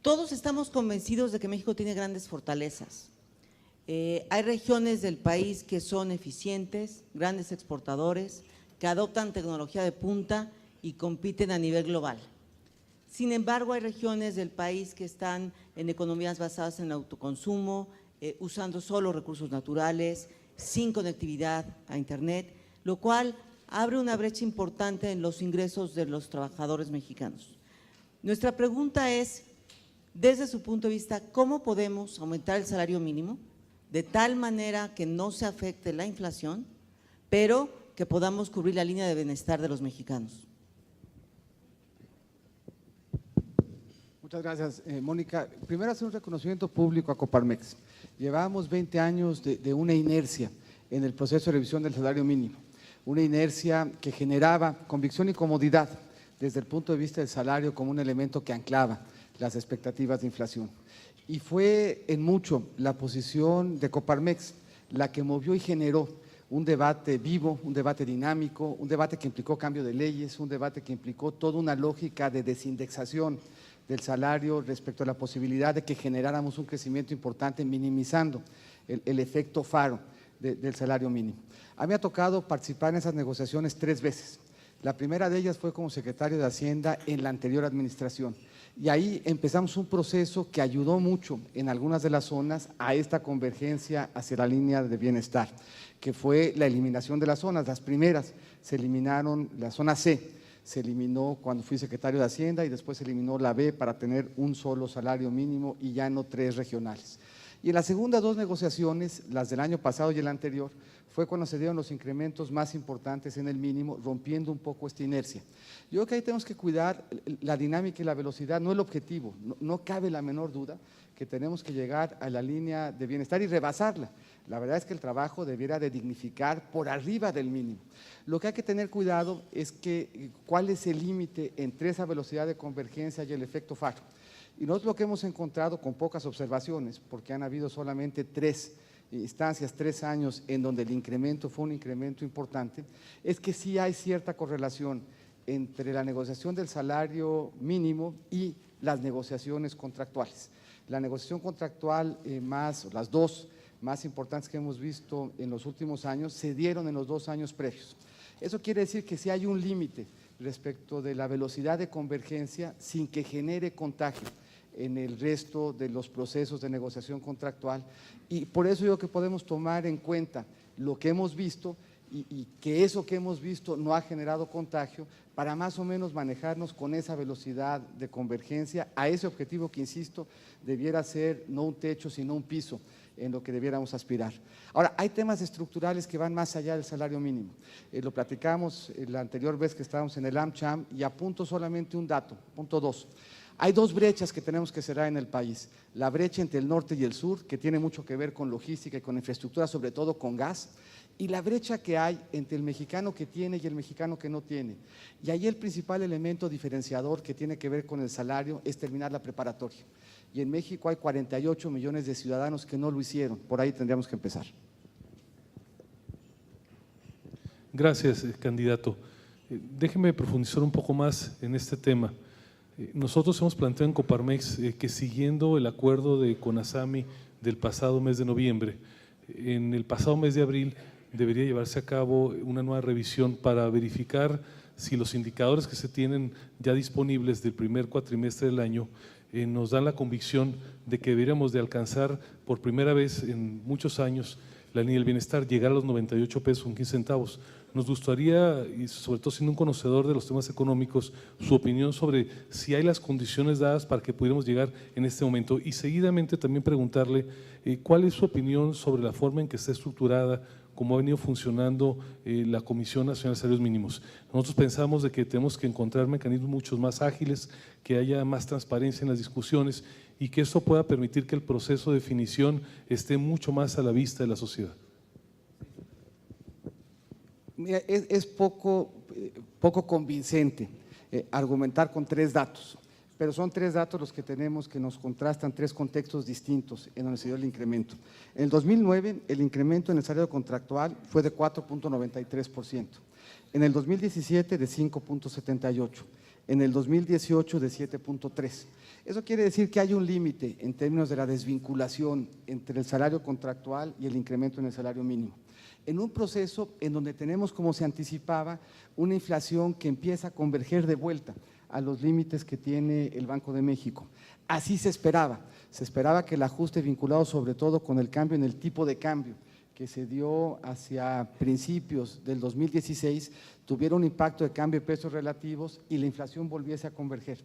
Todos estamos convencidos de que México tiene grandes fortalezas. Hay regiones del país que son eficientes, grandes exportadores, que adoptan tecnología de punta y compiten a nivel global. Sin embargo, hay regiones del país que están en economías basadas en el autoconsumo, usando solo recursos naturales, sin conectividad a Internet, lo cual abre una brecha importante en los ingresos de los trabajadores mexicanos. Nuestra pregunta es, desde su punto de vista, ¿cómo podemos aumentar el salario mínimo de tal manera que no se afecte la inflación, pero que podamos cubrir la línea de bienestar de los mexicanos? Muchas gracias, Mónica. Primero, hacer un reconocimiento público a Coparmex. Llevábamos 20 años de una inercia en el proceso de revisión del salario mínimo, una inercia que generaba convicción y comodidad desde el punto de vista del salario como un elemento que anclaba las expectativas de inflación. Y fue en mucho la posición de Coparmex la que movió y generó un debate vivo, un debate dinámico, un debate que implicó cambio de leyes, un debate que implicó toda una lógica de desindexación del salario respecto a la posibilidad de que generáramos un crecimiento importante, minimizando el efecto faro del salario mínimo. A mí me ha tocado participar en esas negociaciones 3 veces. La primera de ellas fue como secretario de Hacienda en la anterior administración. Y ahí empezamos un proceso que ayudó mucho en algunas de las zonas a esta convergencia hacia la línea de bienestar, que fue la eliminación de las zonas. Las primeras se eliminaron, la zona C se eliminó cuando fui secretario de Hacienda y después se eliminó la B para tener un solo salario mínimo y ya no 3 regionales. Y en las segundas 2 negociaciones, las del año pasado y el anterior, fue cuando se dieron los incrementos más importantes en el mínimo, rompiendo un poco esta inercia. Yo creo que ahí tenemos que cuidar la dinámica y la velocidad, no el objetivo, no cabe la menor duda que tenemos que llegar a la línea de bienestar y rebasarla. La verdad es que el trabajo debiera de dignificar por arriba del mínimo. Lo que hay que tener cuidado es que cuál es el límite entre esa velocidad de convergencia y el efecto faro. Y nosotros lo que hemos encontrado con pocas observaciones, porque han habido solamente 3 instancias, 3 años en donde el incremento fue un incremento importante, es que sí hay cierta correlación entre la negociación del salario mínimo y las negociaciones contractuales. La negociación contractual las 2 más importantes que hemos visto en los últimos años se dieron en los 2 años previos. Eso quiere decir que sí hay un límite respecto de la velocidad de convergencia sin que genere contagio en el resto de los procesos de negociación contractual, y por eso yo creo que podemos tomar en cuenta lo que hemos visto y que eso que hemos visto no ha generado contagio para más o menos manejarnos con esa velocidad de convergencia a ese objetivo que, insisto, debiera ser no un techo sino un piso en lo que debiéramos aspirar. Ahora, hay temas estructurales que van más allá del salario mínimo. Lo platicamos la anterior vez que estábamos en el AmCham y apunto solamente un dato, punto 2. Hay 2 brechas que tenemos que cerrar en el país. La brecha entre el norte y el sur, que tiene mucho que ver con logística y con infraestructura, sobre todo con gas, y la brecha que hay entre el mexicano que tiene y el mexicano que no tiene. Y ahí el principal elemento diferenciador que tiene que ver con el salario es terminar la preparatoria. Y en México hay 48 millones de ciudadanos que no lo hicieron. Por ahí tendríamos que empezar. Gracias, candidato. Déjeme profundizar un poco más en este tema. Nosotros hemos planteado en Coparmex que siguiendo el acuerdo de CONASAMI del pasado mes de noviembre, en el pasado mes de abril debería llevarse a cabo una nueva revisión para verificar si los indicadores que se tienen ya disponibles del primer cuatrimestre del año nos dan la convicción de que deberíamos de alcanzar por primera vez en muchos años la línea del bienestar, llegar a los 98 pesos con 15 centavos. Nos gustaría, y sobre todo siendo un conocedor de los temas económicos, su opinión sobre si hay las condiciones dadas para que pudiéramos llegar en este momento, y seguidamente también preguntarle cuál es su opinión sobre la forma en que está estructurada, cómo ha venido funcionando la Comisión Nacional de Salarios Mínimos. Nosotros pensamos de que tenemos que encontrar mecanismos mucho más ágiles, que haya más transparencia en las discusiones y que esto pueda permitir que el proceso de definición esté mucho más a la vista de la sociedad. Mira, es poco convincente argumentar con 3 datos, pero son 3 datos los que tenemos que nos contrastan 3 contextos distintos en donde se dio el incremento. En el 2009 el incremento en el salario contractual fue de 4.93%, en el 2017 de 5.78%, en el 2018 de 7.3. Eso quiere decir que hay un límite en términos de la desvinculación entre el salario contractual y el incremento en el salario mínimo. En un proceso en donde tenemos, como se anticipaba, una inflación que empieza a converger de vuelta a los límites que tiene el Banco de México. Así se esperaba que el ajuste vinculado sobre todo con el cambio en el tipo de cambio que se dio hacia principios del 2016 tuviera un impacto de cambio de pesos relativos y la inflación volviese a converger.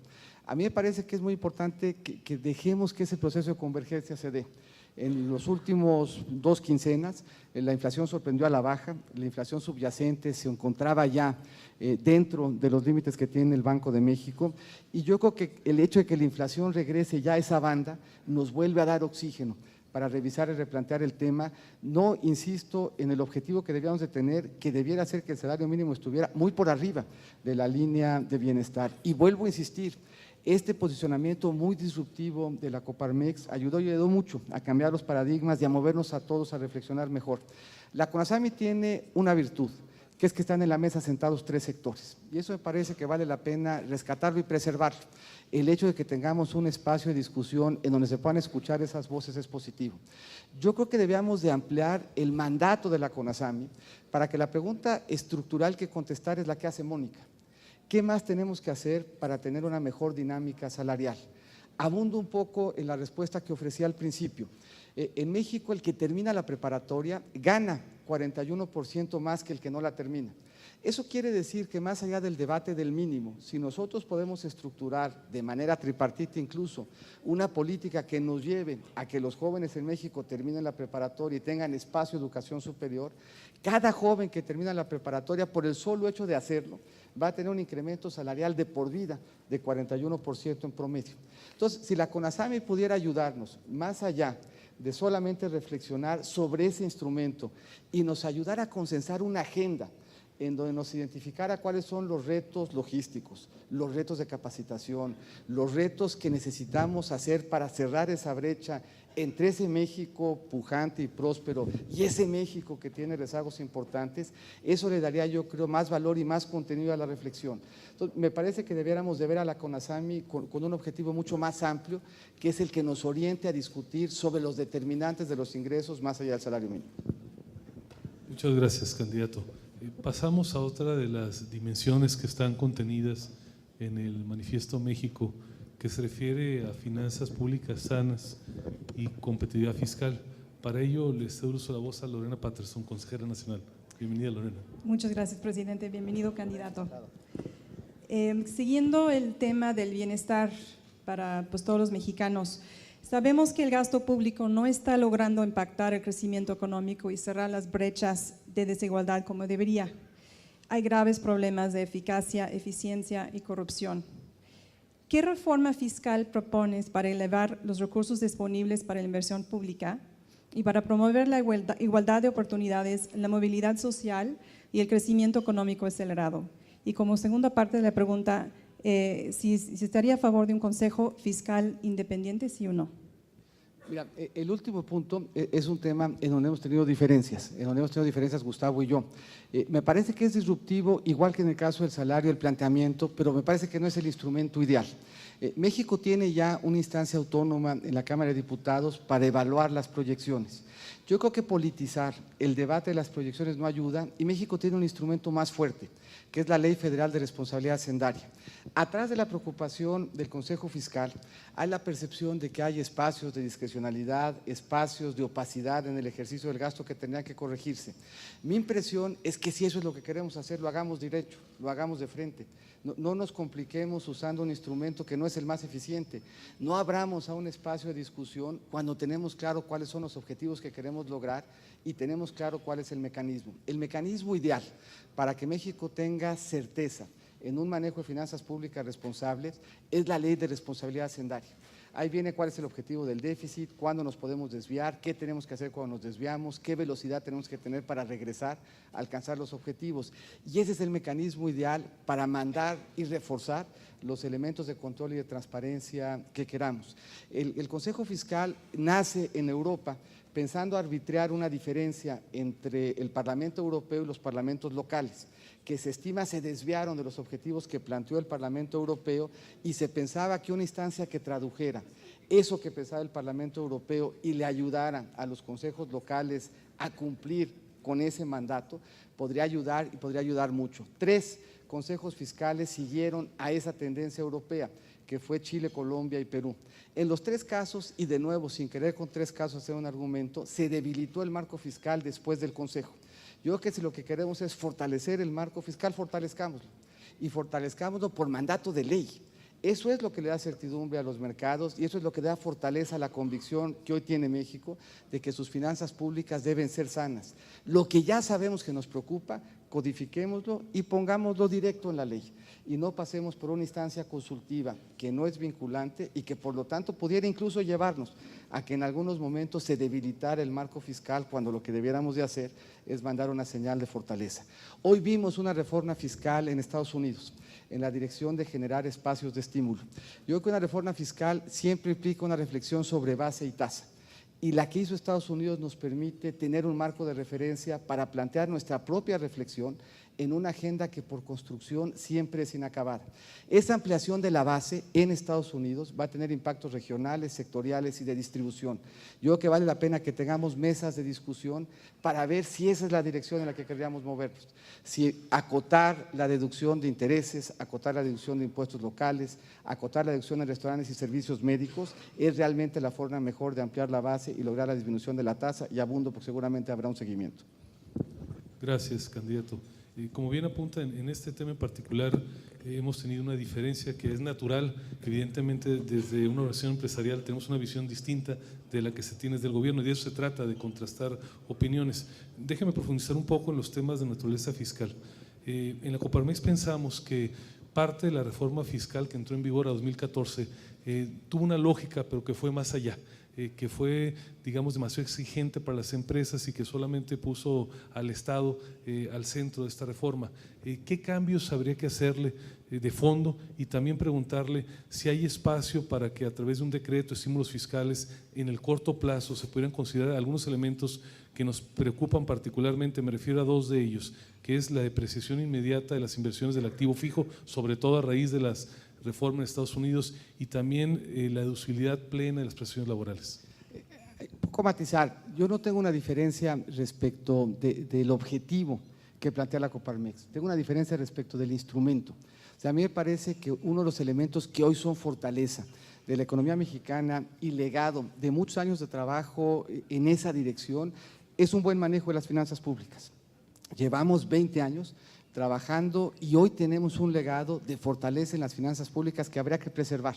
A mí me parece que es muy importante que dejemos que ese proceso de convergencia se dé. En los últimos 2 quincenas, la inflación sorprendió a la baja, la inflación subyacente se encontraba ya dentro de los límites que tiene el Banco de México, y yo creo que el hecho de que la inflación regrese ya a esa banda nos vuelve a dar oxígeno para revisar y replantear el tema. No insisto en el objetivo que debíamos de tener, que debiera ser que el salario mínimo estuviera muy por arriba de la línea de bienestar. Y vuelvo a insistir, este posicionamiento muy disruptivo de la Coparmex ayudó mucho a cambiar los paradigmas y a movernos a todos a reflexionar mejor. La CONASAMI tiene una virtud, que es que están en la mesa sentados 3 sectores, y eso me parece que vale la pena rescatarlo y preservarlo. El hecho de que tengamos un espacio de discusión en donde se puedan escuchar esas voces es positivo. Yo creo que debíamos de ampliar el mandato de la CONASAMI para que la pregunta estructural que contestar es la que hace Mónica. ¿Qué más tenemos que hacer para tener una mejor dinámica salarial? Abundo un poco en la respuesta que ofrecía al principio. En México, el que termina la preparatoria gana 41% más que el que no la termina. Eso quiere decir que más allá del debate del mínimo, si nosotros podemos estructurar de manera tripartita incluso una política que nos lleve a que los jóvenes en México terminen la preparatoria y tengan espacio de educación superior, cada joven que termina la preparatoria, por el solo hecho de hacerlo, va a tener un incremento salarial de por vida de 41% en promedio. Entonces, si la CONASAMI pudiera ayudarnos más allá de solamente reflexionar sobre ese instrumento y nos ayudara a consensar una agenda en donde nos identificara cuáles son los retos logísticos, los retos de capacitación, los retos que necesitamos hacer para cerrar esa brecha entre ese México pujante y próspero y ese México que tiene rezagos importantes, eso le daría, yo creo, más valor y más contenido a la reflexión. Entonces, me parece que debiéramos de ver a la CONASAMI con un objetivo mucho más amplio, que es el que nos oriente a discutir sobre los determinantes de los ingresos más allá del salario mínimo. Muchas gracias, candidato. Pasamos a otra de las dimensiones que están contenidas en el Manifiesto México, que se refiere a finanzas públicas sanas y competitividad fiscal. Para ello, le cedo la voz a Lorena Patterson, consejera nacional. Bienvenida, Lorena. Muchas gracias, presidente. Bienvenido, candidato. Siguiendo el tema del bienestar para todos los mexicanos, sabemos que el gasto público no está logrando impactar el crecimiento económico y cerrar las brechas de desigualdad como debería. Hay graves problemas de eficacia, eficiencia y corrupción. ¿Qué reforma fiscal propones para elevar los recursos disponibles para la inversión pública y para promover la igualdad de oportunidades, la movilidad social y el crecimiento económico acelerado? Y como segunda parte de la pregunta, si estaría a favor de un consejo fiscal independiente, sí o no. Mira, el último punto es un tema en donde hemos tenido diferencias, Gustavo y yo. Me parece que es disruptivo, igual que en el caso del salario, el planteamiento, pero me parece que no es el instrumento ideal. México tiene ya una instancia autónoma en la Cámara de Diputados para evaluar las proyecciones. Yo creo que politizar el debate de las proyecciones no ayuda y México tiene un instrumento más fuerte, que es la Ley Federal de Responsabilidad Hacendaria. Atrás de la preocupación del Consejo Fiscal hay la percepción de que hay espacios de discrecionalidad, espacios de opacidad en el ejercicio del gasto que tendrían que corregirse. Mi impresión es que si eso es lo que queremos hacer, lo hagamos derecho, lo hagamos de frente. No nos compliquemos usando un instrumento que no es el más eficiente. No abramos a un espacio de discusión cuando tenemos claro cuáles son los objetivos que queremos lograr y tenemos claro cuál es el mecanismo. El mecanismo ideal para que México tenga certeza en un manejo de finanzas públicas responsables es la Ley de Responsabilidad Hacendaria. Ahí viene cuál es el objetivo del déficit, cuándo nos podemos desviar, qué tenemos que hacer cuando nos desviamos, qué velocidad tenemos que tener para regresar a alcanzar los objetivos. Y ese es el mecanismo ideal para mandar y reforzar los elementos de control y de transparencia que queramos. El Consejo Fiscal nace en Europa pensando arbitrar una diferencia entre el Parlamento Europeo y los parlamentos locales, que se estima se desviaron de los objetivos que planteó el Parlamento Europeo y se pensaba que una instancia que tradujera eso que pensaba el Parlamento Europeo y le ayudara a los consejos locales a cumplir con ese mandato, podría ayudar y podría ayudar mucho. 3 consejos fiscales siguieron a esa tendencia europea, que fue Chile, Colombia y Perú. En los 3 casos, y de nuevo, sin querer con 3 casos hacer un argumento, se debilitó el marco fiscal después del Consejo. Yo creo que si lo que queremos es fortalecer el marco fiscal, fortalezcámoslo, y fortalezcámoslo por mandato de ley. Eso es lo que le da certidumbre a los mercados y eso es lo que da fortaleza a la convicción que hoy tiene México de que sus finanzas públicas deben ser sanas. Lo que ya sabemos que nos preocupa, codifiquémoslo y pongámoslo directo en la ley y no pasemos por una instancia consultiva que no es vinculante y que por lo tanto pudiera incluso llevarnos a que en algunos momentos se debilitara el marco fiscal cuando lo que debiéramos de hacer es mandar una señal de fortaleza. Hoy vimos una reforma fiscal en Estados Unidos en la dirección de generar espacios de estímulo. Yo creo que una reforma fiscal siempre implica una reflexión sobre base y tasa. Y la que hizo Estados Unidos nos permite tener un marco de referencia para plantear nuestra propia reflexión en una agenda que por construcción siempre es inacabada. Esa ampliación de la base en Estados Unidos va a tener impactos regionales, sectoriales y de distribución. Yo creo que vale la pena que tengamos mesas de discusión para ver si esa es la dirección en la que querríamos movernos. Si acotar la deducción de intereses, acotar la deducción de impuestos locales, acotar la deducción en restaurantes y servicios médicos es realmente la forma mejor de ampliar la base y lograr la disminución de la tasa, y abundo porque seguramente habrá un seguimiento. Gracias, candidato. Como bien apunta, en este tema en particular hemos tenido una diferencia que es natural, que evidentemente desde una organización empresarial tenemos una visión distinta de la que se tiene desde el gobierno y de eso se trata, de contrastar opiniones. Déjeme profundizar un poco en los temas de naturaleza fiscal. En la Coparmex pensamos que parte de la reforma fiscal que entró en vigor a 2014 tuvo una lógica, pero que fue más allá. Que fue, digamos, demasiado exigente para las empresas y que solamente puso al Estado al centro de esta reforma. ¿Qué cambios habría que hacerle de fondo? Y también preguntarle si hay espacio para que a través de un decreto de estímulos fiscales en el corto plazo se pudieran considerar algunos elementos que nos preocupan particularmente. Me refiero a 2 de ellos, que es la depreciación inmediata de las inversiones del activo fijo, sobre todo a raíz de las reforma en Estados Unidos, y también la deducibilidad plena de las prestaciones laborales. Poco matizar, yo no tengo una diferencia respecto del objetivo que plantea la Coparmex, tengo una diferencia respecto del instrumento. O sea, a mí me parece que uno de los elementos que hoy son fortaleza de la economía mexicana y legado de muchos años de trabajo en esa dirección es un buen manejo de las finanzas públicas. Llevamos 20 años trabajando y hoy tenemos un legado de fortaleza en las finanzas públicas que habría que preservar.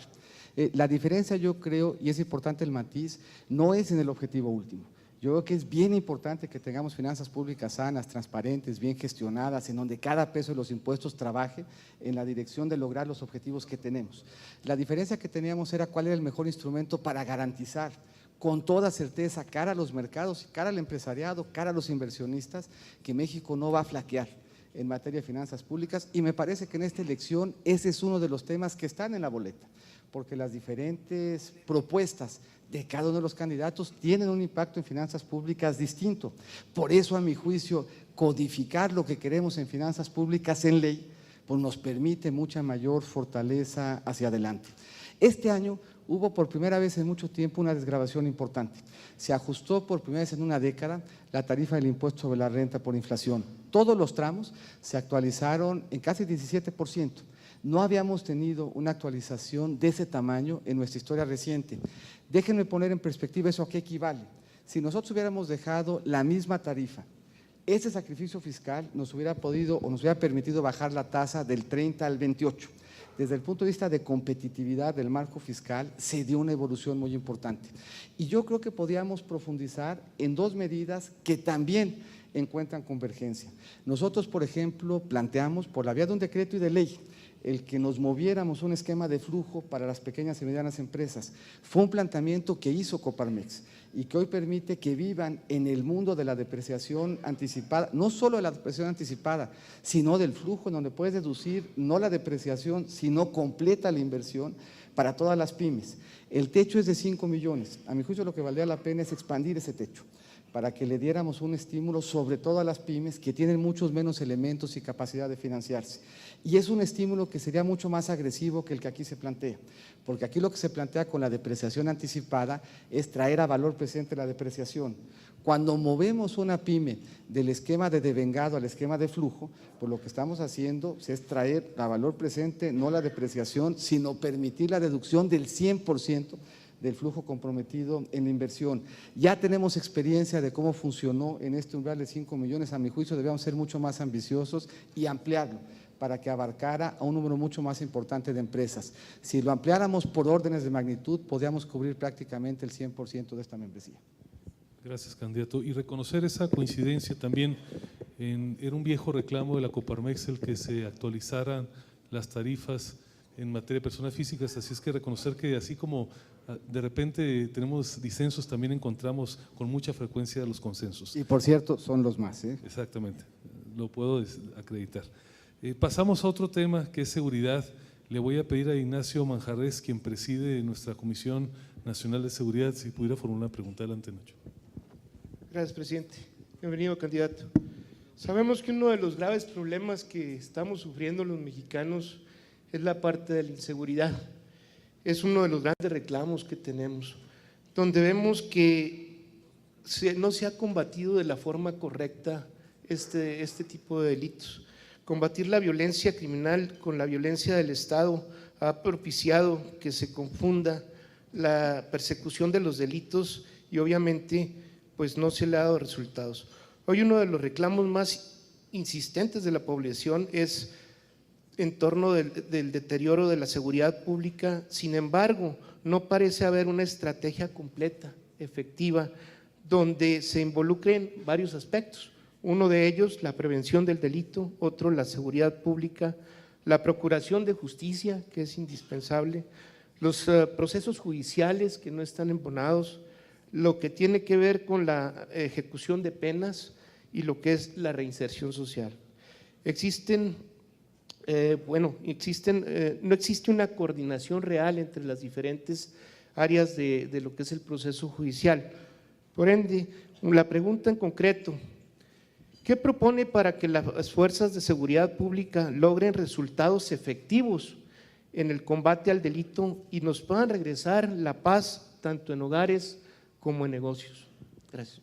La diferencia, yo creo, y es importante el matiz, no es en el objetivo último. Yo creo que es bien importante que tengamos finanzas públicas sanas, transparentes, bien gestionadas, en donde cada peso de los impuestos trabaje en la dirección de lograr los objetivos que tenemos. La diferencia que teníamos era cuál era el mejor instrumento para garantizar con toda certeza, cara a los mercados, cara al empresariado, cara a los inversionistas, que México no va a flaquear en materia de finanzas públicas, y me parece que en esta elección ese es uno de los temas que están en la boleta, porque las diferentes propuestas de cada uno de los candidatos tienen un impacto en finanzas públicas distinto. Por eso, a mi juicio, codificar lo que queremos en finanzas públicas en ley, pues nos permite mucha mayor fortaleza hacia adelante. Este año hubo por primera vez en mucho tiempo una desgravación importante. Se ajustó por primera vez en una década la tarifa del impuesto sobre la renta por inflación. Todos los tramos se actualizaron en casi 17%. No habíamos tenido una actualización de ese tamaño en nuestra historia reciente. Déjenme poner en perspectiva eso a qué equivale. Si nosotros hubiéramos dejado la misma tarifa, ese sacrificio fiscal nos hubiera podido o nos hubiera permitido bajar la tasa del 30 al 28. Desde el punto de vista de competitividad del marco fiscal, se dio una evolución muy importante. Y yo creo que podíamos profundizar en 2 medidas que también encuentran convergencia. Nosotros, por ejemplo, planteamos por la vía de un decreto y de ley el que nos moviéramos un esquema de flujo para las pequeñas y medianas empresas. Fue un planteamiento que hizo Coparmex y que hoy permite que vivan en el mundo de la depreciación anticipada, no solo de la depreciación anticipada, sino del flujo en donde puedes deducir no la depreciación, sino completa la inversión, para todas las pymes. El techo es de 5 millones. A mi juicio lo que valdría la pena es expandir ese techo para que le diéramos un estímulo sobre todo a las pymes que tienen muchos menos elementos y capacidad de financiarse. Y es un estímulo que sería mucho más agresivo que el que aquí se plantea, porque aquí lo que se plantea con la depreciación anticipada es traer a valor presente la depreciación. Cuando movemos una pyme del esquema de devengado al esquema de flujo, pues lo que estamos haciendo es traer a valor presente no la depreciación, sino permitir la deducción del 100% del flujo comprometido en la inversión. Ya tenemos experiencia de cómo funcionó en este umbral de 5 millones, a mi juicio debíamos ser mucho más ambiciosos y ampliarlo para que abarcara a un número mucho más importante de empresas. Si lo ampliáramos por órdenes de magnitud, podríamos cubrir prácticamente el 100% de esta membresía. Gracias, candidato. Y reconocer esa coincidencia también, era un viejo reclamo de la Coparmex el que se actualizaran las tarifas en materia de personas físicas, así es que reconocer que así como de repente tenemos disensos, también encontramos con mucha frecuencia los consensos. Y por cierto, son los más. Exactamente, lo puedo acreditar. Pasamos a otro tema que es seguridad. Le voy a pedir a Ignacio Manjarrés, quien preside nuestra Comisión Nacional de Seguridad, si pudiera formular una pregunta. Adelante, Nacho. Gracias, presidente. Bienvenido, candidato. Sabemos que uno de los graves problemas que estamos sufriendo los mexicanos es la parte de la inseguridad. Es uno de los grandes reclamos que tenemos, donde vemos que no se ha combatido de la forma correcta este tipo de delitos. Combatir la violencia criminal con la violencia del Estado ha propiciado que se confunda la persecución de los delitos y obviamente pues no se le ha dado resultados. Hoy uno de los reclamos más insistentes de la población es en torno del deterioro de la seguridad pública. Sin embargo, no parece haber una estrategia completa, efectiva, donde se involucren varios aspectos. Uno de ellos, la prevención del delito; otro, la seguridad pública; la procuración de justicia, que es indispensable; los procesos judiciales que no están embonados; lo que tiene que ver con la ejecución de penas y lo que es la reinserción social. No existe una coordinación real entre las diferentes áreas de lo que es el proceso judicial. Por ende, la pregunta en concreto: ¿qué propone para que las fuerzas de seguridad pública logren resultados efectivos en el combate al delito y nos puedan regresar la paz tanto en hogares como en negocios? Gracias.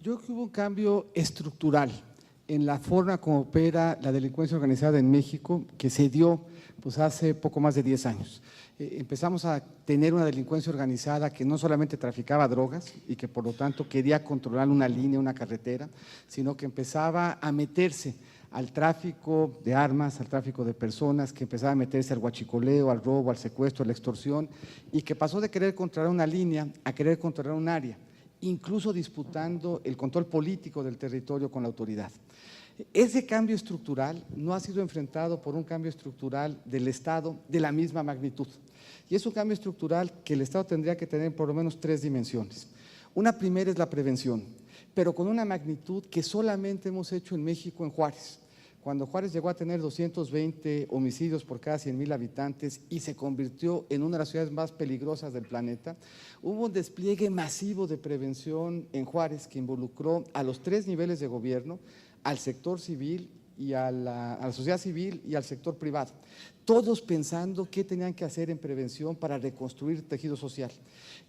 Yo creo que hubo un cambio estructural en la forma como opera la delincuencia organizada en México, que se dio pues hace poco más de 10 años. Empezamos a tener una delincuencia organizada que no solamente traficaba drogas y que por lo tanto quería controlar una línea, una carretera, sino que empezaba a meterse al tráfico de armas, al tráfico de personas, que empezaba a meterse al huachicoleo, al robo, al secuestro, a la extorsión, y que pasó de querer controlar una línea a querer controlar un área, incluso disputando el control político del territorio con la autoridad. Ese cambio estructural no ha sido enfrentado por un cambio estructural del Estado de la misma magnitud. Y es un cambio estructural que el Estado tendría que tener por lo menos 3 dimensiones. Una primera es la prevención, pero con una magnitud que solamente hemos hecho en México en Juárez. Cuando Juárez llegó a tener 220 homicidios por cada 100,000 habitantes y se convirtió en una de las ciudades más peligrosas del planeta, hubo un despliegue masivo de prevención en Juárez que involucró a los 3 niveles de gobierno, al sector civil y a la sociedad civil y al sector privado, todos pensando qué tenían que hacer en prevención para reconstruir el tejido social.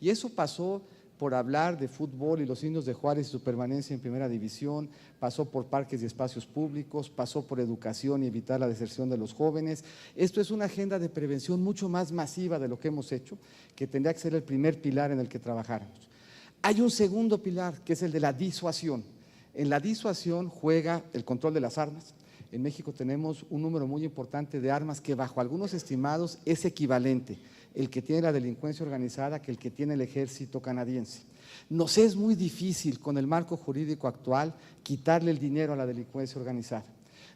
Y eso pasó por hablar de fútbol y los Indios de Juárez y su permanencia en primera división, pasó por parques y espacios públicos, pasó por educación y evitar la deserción de los jóvenes. Esto es una agenda de prevención mucho más masiva de lo que hemos hecho, que tendría que ser el primer pilar en el que trabajáramos. Hay un segundo pilar, que es el de la disuasión. En la disuasión juega el control de las armas. En México tenemos un número muy importante de armas que bajo algunos estimados es equivalente el que tiene la delincuencia organizada que el que tiene el ejército canadiense. Nos es muy difícil con el marco jurídico actual quitarle el dinero a la delincuencia organizada.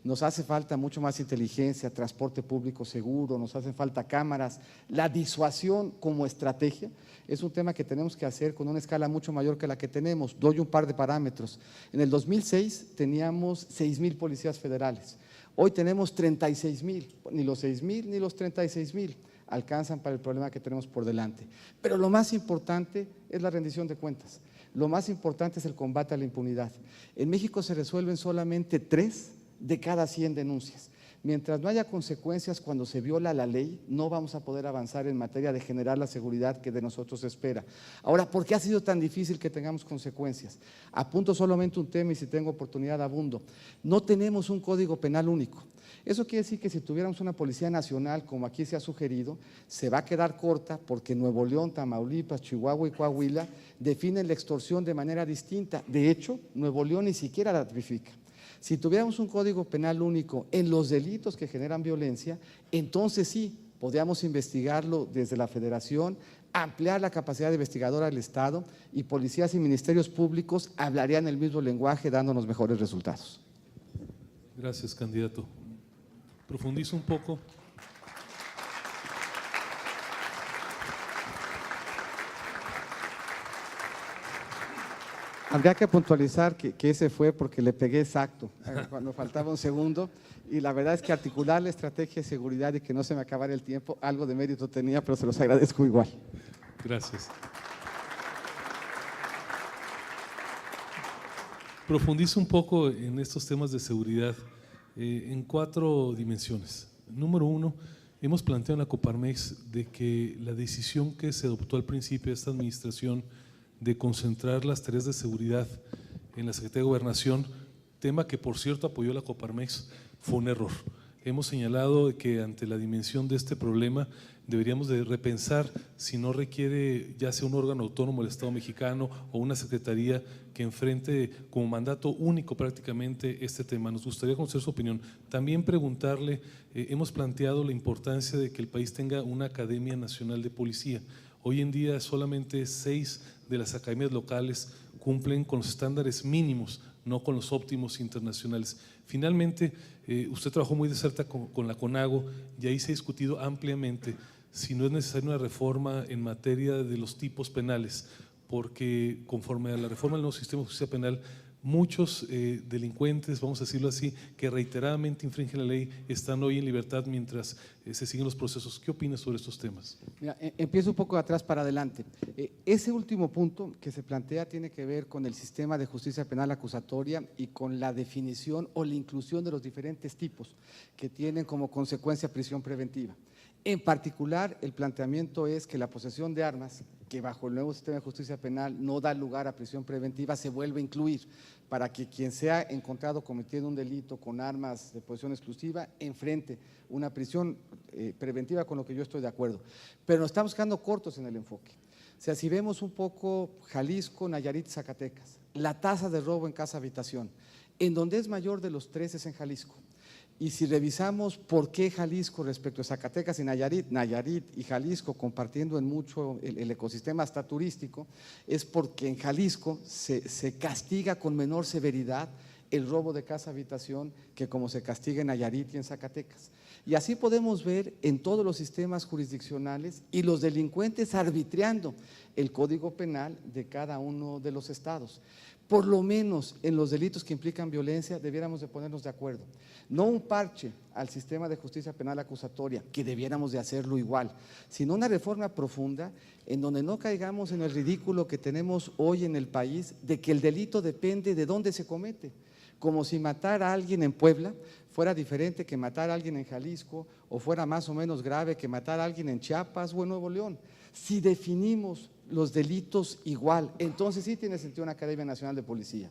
Nos hace falta mucho más inteligencia, transporte público seguro, nos hacen falta cámaras. La disuasión como estrategia es un tema que tenemos que hacer con una escala mucho mayor que la que tenemos. Doy un par de parámetros. En el 2006 teníamos 6,000 policías federales. Hoy tenemos 36,000, ni los 6,000 ni los 36,000. alcanzan para el problema que tenemos por delante. Pero lo más importante es la rendición de cuentas. Lo más importante es el combate a la impunidad. En México se resuelven solamente 3 de cada 100 denuncias. Mientras no haya consecuencias cuando se viola la ley, no vamos a poder avanzar en materia de generar la seguridad que de nosotros se espera. Ahora, ¿por qué ha sido tan difícil que tengamos consecuencias? Apunto solamente un tema y si tengo oportunidad abundo. No tenemos un código penal único. Eso quiere decir que si tuviéramos una Policía Nacional, como aquí se ha sugerido, se va a quedar corta porque Nuevo León, Tamaulipas, Chihuahua y Coahuila definen la extorsión de manera distinta. De hecho, Nuevo León ni siquiera la tipifica. Si tuviéramos un código penal único en los delitos que generan violencia, entonces sí, podríamos investigarlo desde la Federación, ampliar la capacidad investigadora del Estado y policías y ministerios públicos hablarían el mismo lenguaje dándonos mejores resultados. Gracias, candidato. Profundizo un poco. Habría que puntualizar que ese fue porque le pegué exacto, cuando faltaba un segundo, y la verdad es que articular la estrategia de seguridad y que no se me acabara el tiempo, algo de mérito tenía, pero se los agradezco igual. Gracias. Profundizo un poco en estos temas de seguridad en 4 dimensiones. Número 1, hemos planteado en la Coparmex de que la decisión que se adoptó al principio de esta administración de concentrar las tareas de seguridad en la Secretaría de Gobernación, tema que por cierto apoyó la Coparmex, fue un error. Hemos señalado que ante la dimensión de este problema deberíamos de repensar si no requiere ya sea un órgano autónomo del Estado mexicano o una secretaría que enfrente como mandato único prácticamente este tema. Nos gustaría conocer su opinión. También preguntarle, hemos planteado la importancia de que el país tenga una Academia Nacional de Policía. Hoy en día solamente 6 de las academias locales cumplen con los estándares mínimos, no con los óptimos internacionales. Finalmente, usted trabajó muy de cerca con la CONAGO y ahí se ha discutido ampliamente si no es necesaria una reforma en materia de los tipos penales, porque conforme a la reforma del nuevo sistema de justicia penal, muchos delincuentes, vamos a decirlo así, que reiteradamente infringen la ley, están hoy en libertad mientras se siguen los procesos. ¿Qué opinas sobre estos temas? Mira, empiezo un poco de atrás para adelante. Ese último punto que se plantea tiene que ver con el sistema de justicia penal acusatoria y con la definición o la inclusión de los diferentes tipos que tienen como consecuencia prisión preventiva. En particular, el planteamiento es que la posesión de armas, que bajo el nuevo sistema de justicia penal no da lugar a prisión preventiva, se vuelve a incluir para que quien sea encontrado cometiendo un delito con armas de posesión exclusiva enfrente una prisión preventiva, con lo que yo estoy de acuerdo. Pero nos estamos quedando cortos en el enfoque. O sea, si vemos un poco Jalisco, Nayarit, Zacatecas, la tasa de robo en casa habitación, en donde es mayor de los 3 es en Jalisco. Y si revisamos por qué Jalisco respecto a Zacatecas y Nayarit y Jalisco compartiendo en mucho el ecosistema hasta turístico, es porque en Jalisco se castiga con menor severidad el robo de casa habitación que como se castiga en Nayarit y en Zacatecas. Y así podemos ver en todos los sistemas jurisdiccionales y los delincuentes arbitrando el código penal de cada uno de los estados. Por lo menos en los delitos que implican violencia debiéramos de ponernos de acuerdo. No un parche al sistema de justicia penal acusatoria, que debiéramos de hacerlo igual, sino una reforma profunda en donde no caigamos en el ridículo que tenemos hoy en el país de que el delito depende de dónde se comete. Como si matar a alguien en Puebla fuera diferente que matar a alguien en Jalisco o fuera más o menos grave que matar a alguien en Chiapas o en Nuevo León. Si definimos los delitos igual, entonces sí tiene sentido una Academia Nacional de Policía.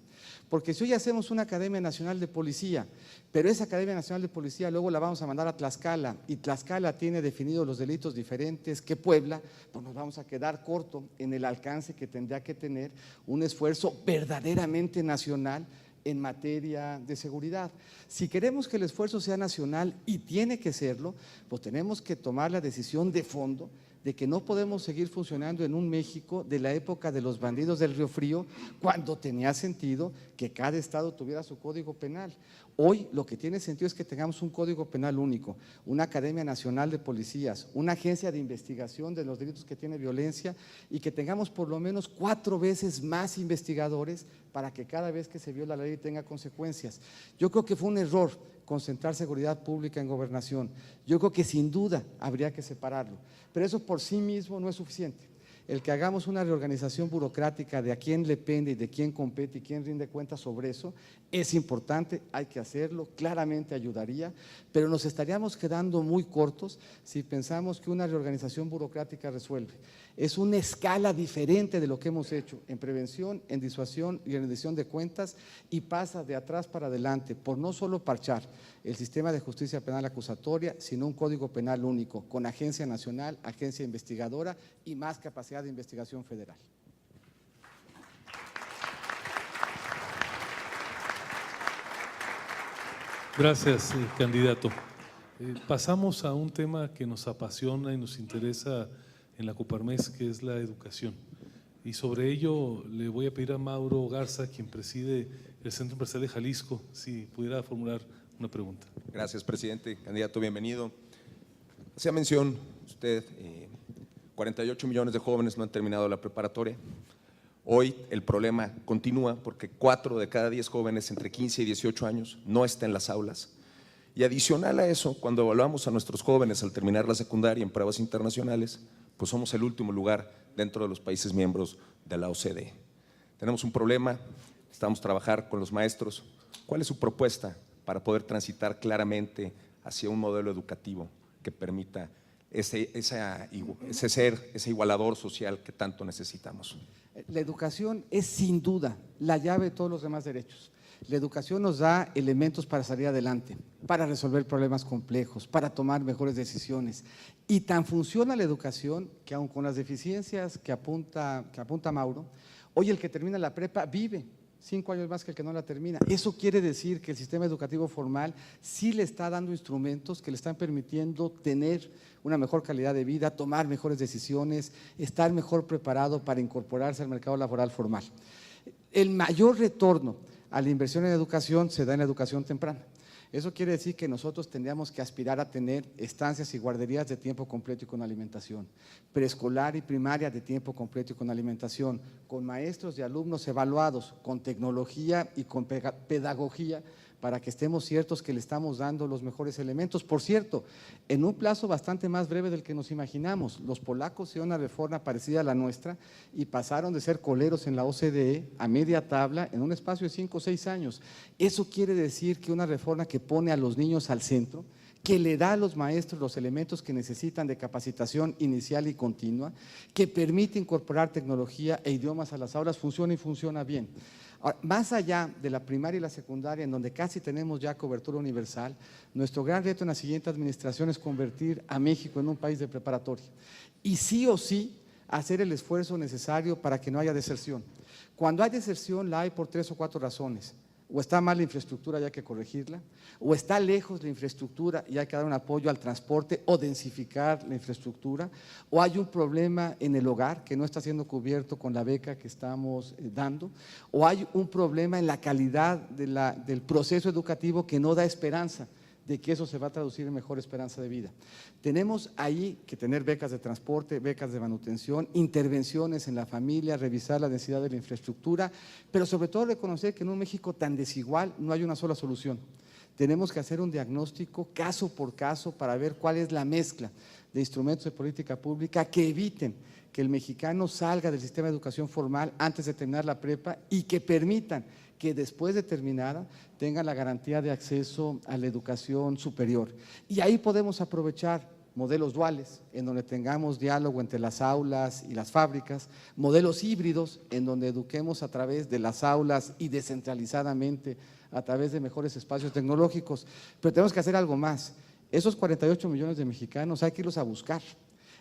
Porque si hoy hacemos una Academia Nacional de Policía, pero esa Academia Nacional de Policía luego la vamos a mandar a Tlaxcala y Tlaxcala tiene definidos los delitos diferentes que Puebla, pues nos vamos a quedar corto en el alcance que tendría que tener un esfuerzo verdaderamente nacional en materia de seguridad. Si queremos que el esfuerzo sea nacional, y tiene que serlo, pues tenemos que tomar la decisión de fondo de que no podemos seguir funcionando en un México de la época de los bandidos del Río Frío, cuando tenía sentido que cada estado tuviera su código penal. Hoy lo que tiene sentido es que tengamos un código penal único, una Academia Nacional de Policías, una agencia de investigación de los delitos que tiene violencia y que tengamos por lo menos 4 veces más investigadores para que cada vez que se viola la ley tenga consecuencias. Yo creo que fue un error concentrar seguridad pública en gobernación. Yo creo que sin duda habría que separarlo, pero eso por sí mismo no es suficiente. El que hagamos una reorganización burocrática de a quién le pende y de quién compete y quién rinde cuentas sobre eso es importante, hay que hacerlo, claramente ayudaría, pero nos estaríamos quedando muy cortos si pensamos que una reorganización burocrática resuelve. Es una escala diferente de lo que hemos hecho en prevención, en disuasión y en rendición de cuentas, y pasa de atrás para adelante por no solo parchar el sistema de justicia penal acusatoria, sino un código penal único, con agencia nacional, agencia investigadora y más capacidad de investigación federal. Gracias, candidato. Pasamos a un tema que nos apasiona y nos interesa en la Coparmex, que es la educación. Y sobre ello le voy a pedir a Mauro Garza, quien preside el Centro Empresarial de Jalisco, si pudiera formular una pregunta. Gracias, presidente. Candidato, bienvenido. Hacía mención usted, 48 millones de jóvenes no han terminado la preparatoria. Hoy el problema continúa porque 4 de cada 10 jóvenes entre 15 y 18 años no están en las aulas. Y adicional a eso, cuando evaluamos a nuestros jóvenes al terminar la secundaria en pruebas internacionales, pues somos el último lugar dentro de los países miembros de la OCDE. Tenemos un problema, necesitamos trabajar con los maestros. ¿Cuál es su propuesta para poder transitar claramente hacia un modelo educativo que permita ese igualador social que tanto necesitamos? La educación es sin duda la llave de todos los demás derechos. La educación nos da elementos para salir adelante, para resolver problemas complejos, para tomar mejores decisiones. Y tan funciona la educación que aun con las deficiencias que apunta Mauro, hoy el que termina la prepa vive 5 años más que el que no la termina. Eso quiere decir que el sistema educativo formal sí le está dando instrumentos que le están permitiendo tener una mejor calidad de vida, tomar mejores decisiones, estar mejor preparado para incorporarse al mercado laboral formal. El mayor retorno a la inversión en educación se da en la educación temprana. Eso quiere decir que nosotros tendríamos que aspirar a tener estancias y guarderías de tiempo completo y con alimentación, preescolar y primaria de tiempo completo y con alimentación, con maestros y alumnos evaluados, con tecnología y con pedagogía, para que estemos ciertos que le estamos dando los mejores elementos. Por cierto, en un plazo bastante más breve del que nos imaginamos, los polacos hicieron una reforma parecida a la nuestra y pasaron de ser coleros en la OCDE a media tabla en un espacio de 5 o 6 años. Eso quiere decir que una reforma que pone a los niños al centro, que le da a los maestros los elementos que necesitan de capacitación inicial y continua, que permite incorporar tecnología e idiomas a las aulas, funciona y funciona bien. Ahora, más allá de la primaria y la secundaria, en donde casi tenemos ya cobertura universal, nuestro gran reto en la siguiente administración es convertir a México en un país de preparatoria y sí o sí hacer el esfuerzo necesario para que no haya deserción. Cuando hay deserción la hay por 3 o 4 razones. O está mal la infraestructura y hay que corregirla, o está lejos la infraestructura y hay que dar un apoyo al transporte o densificar la infraestructura, o hay un problema en el hogar que no está siendo cubierto con la beca que estamos dando, o hay un problema en la calidad del proceso educativo que no da esperanza de que eso se va a traducir en mejor esperanza de vida. Tenemos ahí que tener becas de transporte, becas de manutención, intervenciones en la familia, revisar la densidad de la infraestructura, pero sobre todo reconocer que en un México tan desigual no hay una sola solución. Tenemos que hacer un diagnóstico caso por caso para ver cuál es la mezcla de instrumentos de política pública que eviten que el mexicano salga del sistema de educación formal antes de terminar la prepa y que permitan que después de terminada tengan la garantía de acceso a la educación superior. Y ahí podemos aprovechar modelos duales, en donde tengamos diálogo entre las aulas y las fábricas, modelos híbridos, en donde eduquemos a través de las aulas y descentralizadamente a través de mejores espacios tecnológicos. Pero tenemos que hacer algo más. Esos 48 millones de mexicanos hay que irlos a buscar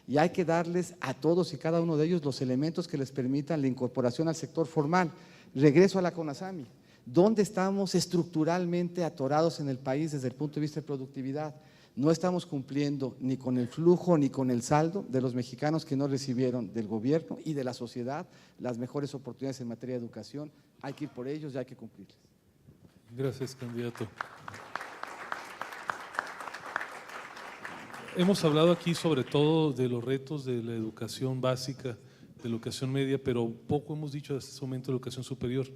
y hay que darles a todos y cada uno de ellos los elementos que les permitan la incorporación al sector formal. Regreso a la CONASAMI. ¿Dónde estamos estructuralmente atorados en el país desde el punto de vista de productividad? No estamos cumpliendo ni con el flujo ni con el saldo de los mexicanos que no recibieron del gobierno y de la sociedad las mejores oportunidades en materia de educación. Hay que ir por ellos y hay que cumplirles. Gracias, candidato. Hemos hablado aquí sobre todo de los retos de la educación básica, de la educación media, pero poco hemos dicho hasta este momento de la educación superior.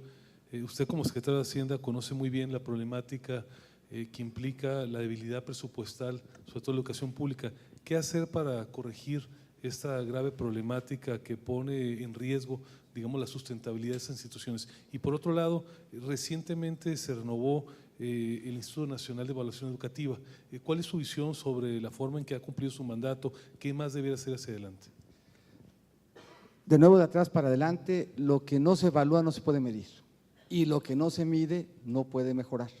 Usted como secretario de Hacienda conoce muy bien la problemática que implica la debilidad presupuestal, sobre todo en la educación pública. ¿Qué hacer para corregir esta grave problemática que pone en riesgo, digamos, la sustentabilidad de esas instituciones? Y por otro lado, recientemente se renovó el Instituto Nacional de Evaluación Educativa. ¿Cuál es su visión sobre la forma en que ha cumplido su mandato? ¿Qué más debiera hacer hacia adelante? De nuevo, de atrás para adelante, lo que no se evalúa no se puede medir y lo que no se mide no puede mejorar.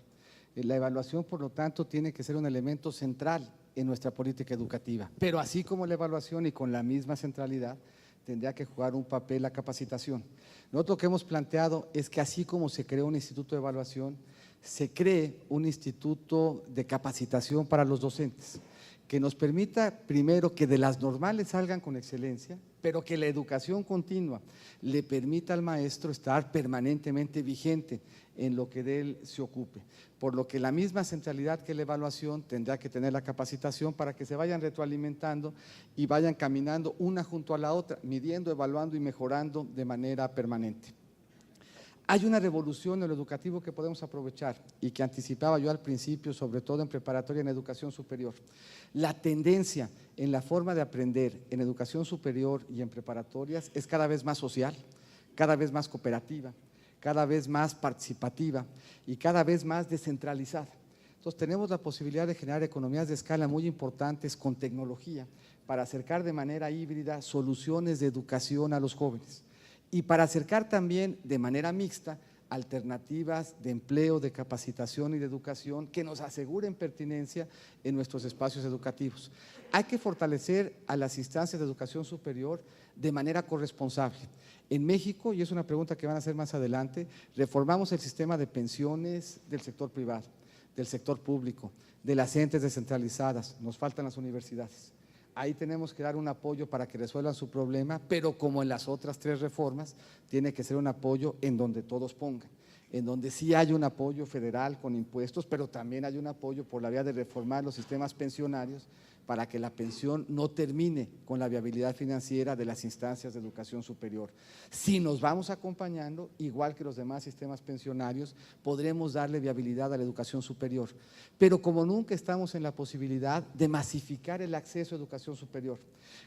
La evaluación, por lo tanto, tiene que ser un elemento central en nuestra política educativa, pero así como la evaluación y con la misma centralidad, tendría que jugar un papel la capacitación. Nosotros lo que hemos planteado es que así como se creó un instituto de evaluación, se cree un instituto de capacitación para los docentes, que nos permita primero que de las normales salgan con excelencia, pero que la educación continua le permita al maestro estar permanentemente vigente en lo que de él se ocupe. Por lo que la misma centralidad que la evaluación tendrá que tener la capacitación para que se vayan retroalimentando y vayan caminando una junto a la otra, midiendo, evaluando y mejorando de manera permanente. Hay una revolución en lo educativo que podemos aprovechar y que anticipaba yo al principio, sobre todo en preparatoria y en educación superior. La tendencia en la forma de aprender en educación superior y en preparatorias es cada vez más social, cada vez más cooperativa, cada vez más participativa y cada vez más descentralizada. Entonces tenemos la posibilidad de generar economías de escala muy importantes con tecnología para acercar de manera híbrida soluciones de educación a los jóvenes. Y para acercar también de manera mixta alternativas de empleo, de capacitación y de educación que nos aseguren pertinencia en nuestros espacios educativos. Hay que fortalecer a las instancias de educación superior de manera corresponsable. En México, y es una pregunta que van a hacer más adelante, reformamos el sistema de pensiones del sector privado, del sector público, de las entes descentralizadas, nos faltan las universidades. Ahí tenemos que dar un apoyo para que resuelvan su problema, pero como en las otras tres reformas, tiene que ser un apoyo en donde todos pongan, en donde sí hay un apoyo federal con impuestos, pero también hay un apoyo por la vía de reformar los sistemas pensionarios para que la pensión no termine con la viabilidad financiera de las instancias de educación superior. Si nos vamos acompañando, igual que los demás sistemas pensionarios, podremos darle viabilidad a la educación superior. Pero como nunca estamos en la posibilidad de masificar el acceso a educación superior,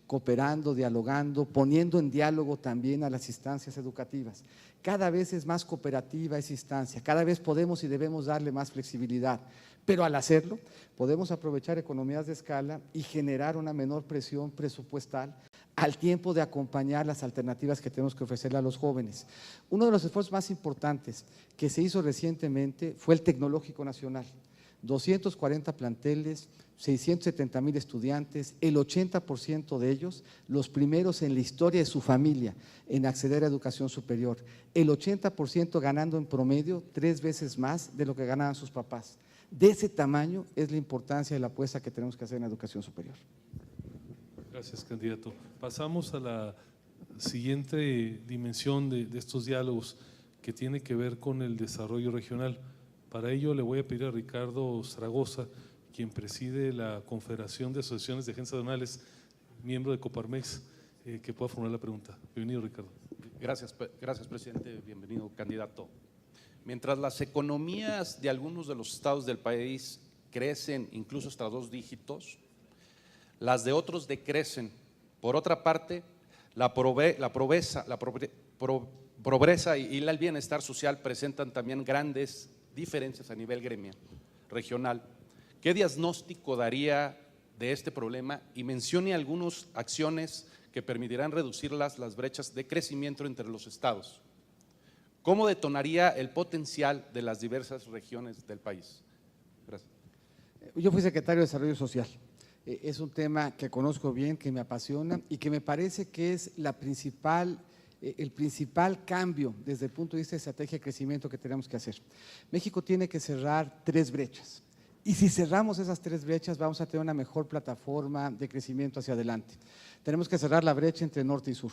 cooperando, dialogando, poniendo en diálogo también a las instancias educativas. Cada vez es más cooperativa esa instancia, cada vez podemos y debemos darle más flexibilidad, pero al hacerlo podemos aprovechar economías de escala y generar una menor presión presupuestal al tiempo de acompañar las alternativas que tenemos que ofrecerle a los jóvenes. Uno de los esfuerzos más importantes que se hizo recientemente fue el Tecnológico Nacional. 240 planteles, 670,000 estudiantes, el 80% de ellos los primeros en la historia de su familia en acceder a educación superior, el 80% ganando en promedio 3 veces más de lo que ganaban sus papás. De ese tamaño es la importancia de la apuesta que tenemos que hacer en educación superior. Gracias, candidato. Pasamos a la siguiente dimensión de estos diálogos que tiene que ver con el desarrollo regional. Para ello le voy a pedir a Ricardo Zaragoza, quien preside la Confederación de Asociaciones de Agencias Aduanales, miembro de Coparmex, que pueda formular la pregunta. Bienvenido, Ricardo. Gracias, presidente. Bienvenido, candidato. Mientras las economías de algunos de los estados del país crecen incluso hasta 2 dígitos, las de otros decrecen. Por otra parte, la pobreza y el bienestar social presentan también grandes diferencias a nivel gremial, regional. ¿Qué diagnóstico daría de este problema y mencione algunas acciones que permitirán reducir las brechas de crecimiento entre los estados? ¿Cómo detonaría el potencial de las diversas regiones del país? Gracias. Yo fui secretario de Desarrollo Social. Es un tema que conozco bien, que me apasiona y que me parece que es el principal cambio desde el punto de vista de estrategia de crecimiento que tenemos que hacer. México tiene que cerrar 3 brechas y si cerramos esas 3 brechas vamos a tener una mejor plataforma de crecimiento hacia adelante. Tenemos que cerrar la brecha entre norte y sur,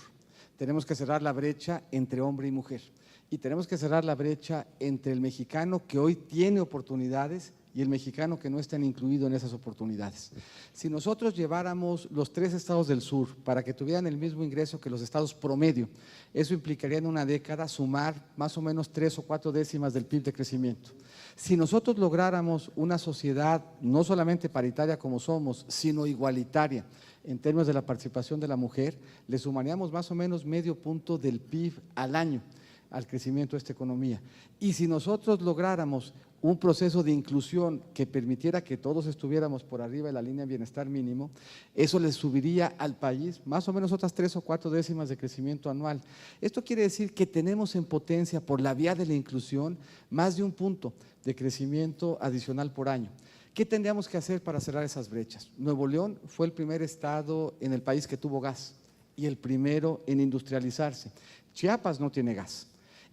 tenemos que cerrar la brecha entre hombre y mujer y tenemos que cerrar la brecha entre el mexicano que hoy tiene oportunidades y el mexicano que no estén incluido en esas oportunidades. Si nosotros lleváramos los 3 estados del sur para que tuvieran el mismo ingreso que los estados promedio, eso implicaría en una década sumar más o menos 3 o 4 décimas del PIB de crecimiento. Si nosotros lográramos una sociedad no solamente paritaria como somos, sino igualitaria en términos de la participación de la mujer, le sumaríamos más o menos medio punto del PIB al año al crecimiento de esta economía. Y si nosotros lográramos un proceso de inclusión que permitiera que todos estuviéramos por arriba de la línea de bienestar mínimo, eso le subiría al país más o menos otras 3 o 4 décimas de crecimiento anual. Esto quiere decir que tenemos en potencia, por la vía de la inclusión, más de 1 punto de crecimiento adicional por año. ¿Qué tendríamos que hacer para cerrar esas brechas? Nuevo León fue el primer estado en el país que tuvo gas y el primero en industrializarse. Chiapas no tiene gas.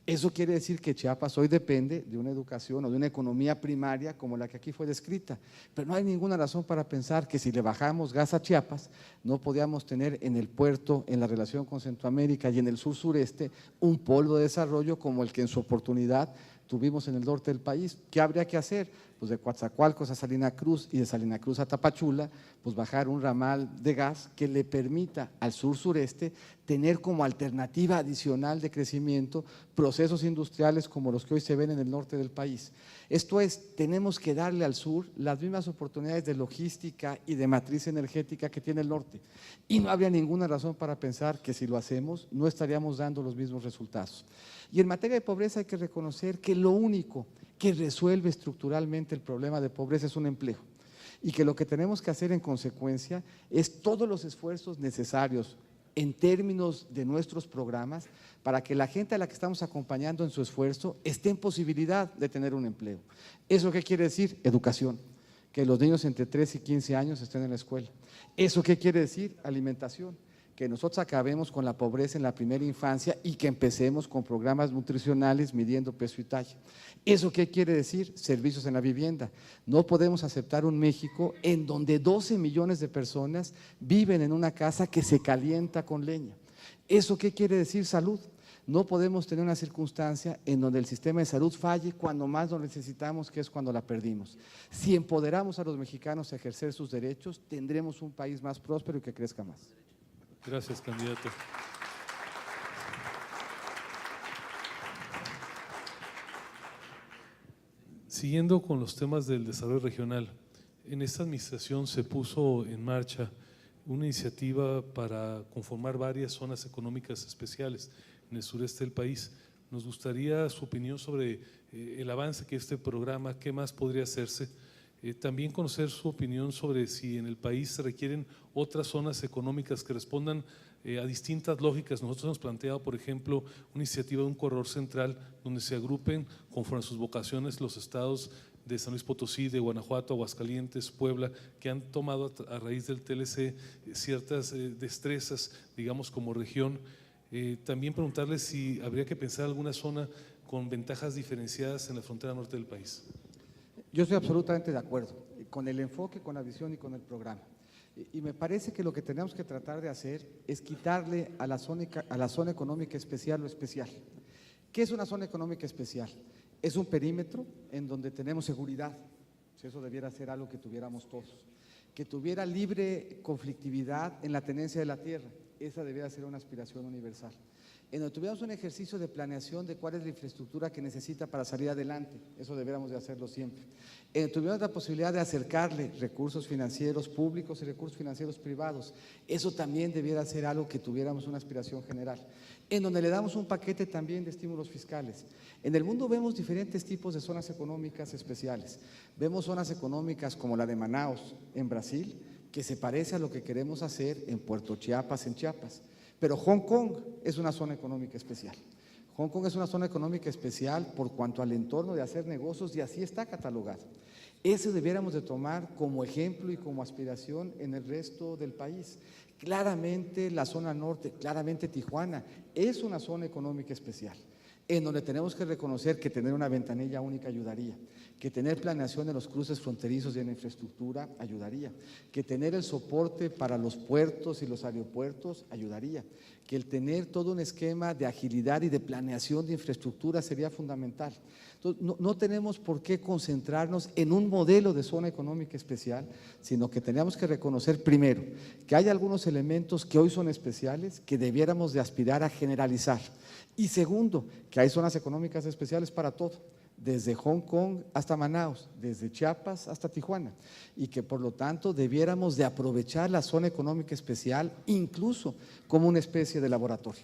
Eso quiere decir que Chiapas hoy depende de una educación o de una economía primaria como la que aquí fue descrita, pero no hay ninguna razón para pensar que si le bajamos gas a Chiapas, no podíamos tener en el puerto, en la relación con Centroamérica y en el sur-sureste, un polo de desarrollo como el que en su oportunidad tuvimos en el norte del país. ¿Qué habría que hacer? Pues de Coatzacoalcos a Salina Cruz y de Salina Cruz a Tapachula, pues bajar un ramal de gas que le permita al sur-sureste tener como alternativa adicional de crecimiento procesos industriales como los que hoy se ven en el norte del país. Esto es, tenemos que darle al sur las mismas oportunidades de logística y de matriz energética que tiene el norte. Y no habría ninguna razón para pensar que si lo hacemos no estaríamos dando los mismos resultados. Y en materia de pobreza hay que reconocer que lo único que resuelve estructuralmente el problema de pobreza es un empleo y que lo que tenemos que hacer en consecuencia es todos los esfuerzos necesarios en términos de nuestros programas para que la gente a la que estamos acompañando en su esfuerzo esté en posibilidad de tener un empleo. ¿Eso qué quiere decir? Educación, que los niños entre 3 y 15 años estén en la escuela. ¿Eso qué quiere decir? Alimentación, que nosotros acabemos con la pobreza en la primera infancia y que empecemos con programas nutricionales midiendo peso y talla. ¿Eso qué quiere decir? Servicios en la vivienda. No podemos aceptar un México en donde 12 millones de personas viven en una casa que se calienta con leña. ¿Eso qué quiere decir? Salud. No podemos tener una circunstancia en donde el sistema de salud falle cuando más lo necesitamos, que es cuando la perdimos. Si empoderamos a los mexicanos a ejercer sus derechos, tendremos un país más próspero y que crezca más. Gracias, candidato. Siguiendo con los temas del desarrollo regional, en esta administración se puso en marcha una iniciativa para conformar varias zonas económicas especiales en el sureste del país. Nos gustaría su opinión sobre el avance que este programa, qué más podría hacerse. También conocer su opinión sobre si en el país se requieren otras zonas económicas que respondan a distintas lógicas. Nosotros hemos planteado, por ejemplo, una iniciativa de un corredor central donde se agrupen conforme a sus vocaciones los estados de San Luis Potosí, de Guanajuato, Aguascalientes, Puebla, que han tomado a raíz del TLC ciertas destrezas, digamos, como región. También preguntarles si habría que pensar alguna zona con ventajas diferenciadas en la frontera norte del país. Yo estoy absolutamente de acuerdo con el enfoque, con la visión y con el programa. Y me parece que lo que tenemos que tratar de hacer es quitarle a la zona económica especial lo especial. ¿Qué es una zona económica especial? Es un perímetro en donde tenemos seguridad, si eso debiera ser algo que tuviéramos todos, que tuviera libre conflictividad en la tenencia de la tierra, esa debiera ser una aspiración universal. En donde tuviéramos un ejercicio de planeación de cuál es la infraestructura que necesita para salir adelante, eso deberíamos de hacerlo siempre. En donde tuviéramos la posibilidad de acercarle recursos financieros públicos y recursos financieros privados, eso también debiera ser algo que tuviéramos una aspiración general. En donde le damos un paquete también de estímulos fiscales. En el mundo vemos diferentes tipos de zonas económicas especiales. Vemos zonas económicas como la de Manaus en Brasil, que se parece a lo que queremos hacer en Puerto Chiapas en Chiapas. Pero Hong Kong es una zona económica especial. Hong Kong es una zona económica especial por cuanto al entorno de hacer negocios y así está catalogado. Eso debiéramos de tomar como ejemplo y como aspiración en el resto del país. Claramente la zona norte, claramente Tijuana, es una zona económica especial, en donde tenemos que reconocer que tener una ventanilla única ayudaría, que tener planeación en los cruces fronterizos y en la infraestructura ayudaría, que tener el soporte para los puertos y los aeropuertos ayudaría, que el tener todo un esquema de agilidad y de planeación de infraestructura sería fundamental. Entonces, no tenemos por qué concentrarnos en un modelo de zona económica especial, sino que tenemos que reconocer primero que hay algunos elementos que hoy son especiales que debiéramos de aspirar a generalizar. Y segundo, que hay zonas económicas especiales para todo, desde Hong Kong hasta Manaus, desde Chiapas hasta Tijuana, y que por lo tanto debiéramos de aprovechar la zona económica especial incluso como una especie de laboratorio.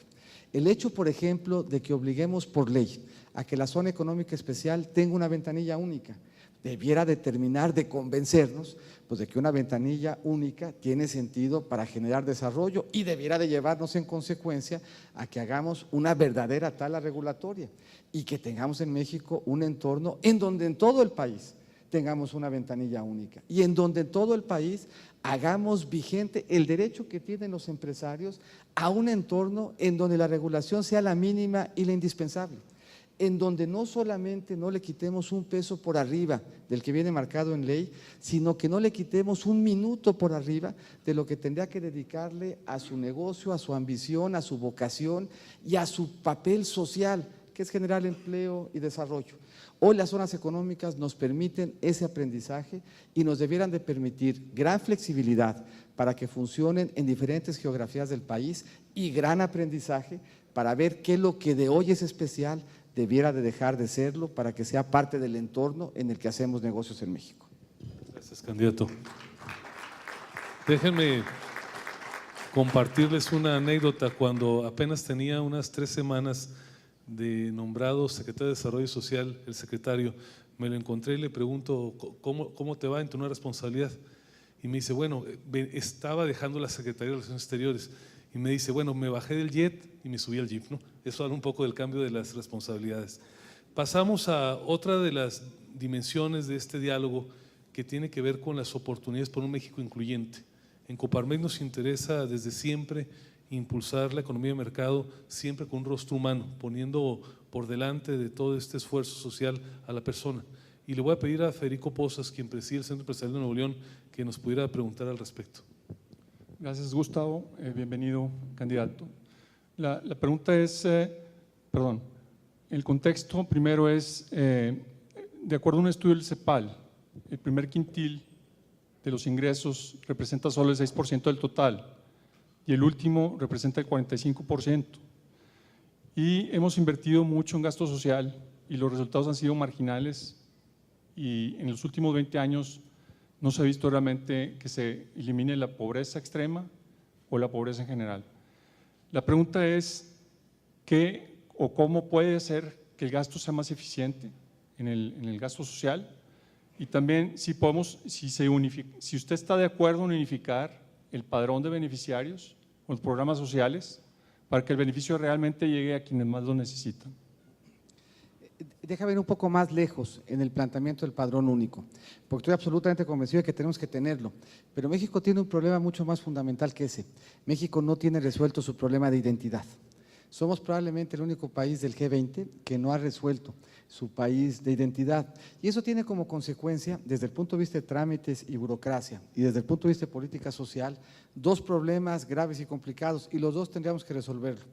El hecho, por ejemplo, de que obliguemos por ley a que la zona económica especial tenga una ventanilla única, debiera de terminar de convencernos pues, de que una ventanilla única tiene sentido para generar desarrollo y debiera de llevarnos en consecuencia a que hagamos una verdadera tala regulatoria y que tengamos en México un entorno en donde en todo el país tengamos una ventanilla única y en donde en todo el país hagamos vigente el derecho que tienen los empresarios a un entorno en donde la regulación sea la mínima y la indispensable, en donde no solamente no le quitemos un peso por arriba del que viene marcado en ley, sino que no le quitemos un minuto por arriba de lo que tendría que dedicarle a su negocio, a su ambición, a su vocación y a su papel social, que es generar empleo y desarrollo. Hoy las zonas económicas nos permiten ese aprendizaje y nos debieran de permitir gran flexibilidad para que funcionen en diferentes geografías del país y gran aprendizaje para ver qué es lo que de hoy es especial debiera de dejar de serlo para que sea parte del entorno en el que hacemos negocios en México. Gracias, candidato. Déjenme compartirles una anécdota. Cuando apenas tenía unas 3 semanas de nombrado secretario de Desarrollo Social, el secretario, me lo encontré y le pregunto, ¿cómo te va en tu nueva responsabilidad? Y me dice, bueno, estaba dejando la Secretaría de Relaciones Exteriores. Y me dice, bueno, me bajé del jet y me subí al jeep, ¿no? Eso habla un poco del cambio de las responsabilidades. Pasamos a otra de las dimensiones de este diálogo que tiene que ver con las oportunidades por un México incluyente. En Coparmex nos interesa desde siempre impulsar la economía de mercado siempre con un rostro humano, poniendo por delante de todo este esfuerzo social a la persona. Y le voy a pedir a Federico Pozas, quien preside el Centro Empresarial de Nuevo León, que nos pudiera preguntar al respecto. Gracias, Gustavo. Bienvenido, candidato. La pregunta es, el contexto primero es, de acuerdo a un estudio del CEPAL, el primer quintil de los ingresos representa solo el 6% del total y el último representa el 45%. Y hemos invertido mucho en gasto social y los resultados han sido marginales y en los últimos 20 años no se ha visto realmente que se elimine la pobreza extrema o la pobreza en general. La pregunta es, ¿qué o cómo puede ser que el gasto sea más eficiente en el gasto social? Y también si usted está de acuerdo en unificar el padrón de beneficiarios o los programas sociales para que el beneficio realmente llegue a quienes más lo necesitan. Déjame ir un poco más lejos en el planteamiento del padrón único, porque estoy absolutamente convencido de que tenemos que tenerlo, pero México tiene un problema mucho más fundamental que ese. México no tiene resuelto su problema de identidad. Somos probablemente el único país del G20 que no ha resuelto su país de identidad. Y eso tiene como consecuencia, desde el punto de vista de trámites y burocracia, y desde el punto de vista de política social, 2 problemas graves y complicados, y los 2 tendríamos que resolverlo.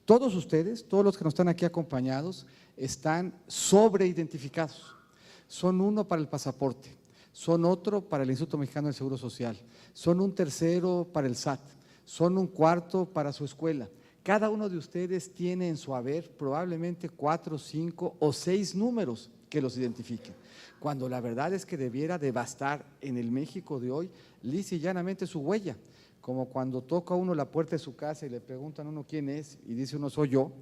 Todos ustedes, todos los que nos están aquí acompañados, están sobreidentificados. Son uno para el pasaporte, son otro para el Instituto Mexicano del Seguro Social, son un tercero para el SAT, son un cuarto para su escuela. Cada uno de ustedes tiene en su haber probablemente 4, 5 o 6 números que los identifiquen, cuando la verdad es que debiera de bastar en el México de hoy lisa y llanamente su huella, como cuando toca uno la puerta de su casa y le preguntan a uno quién es y dice uno soy yo.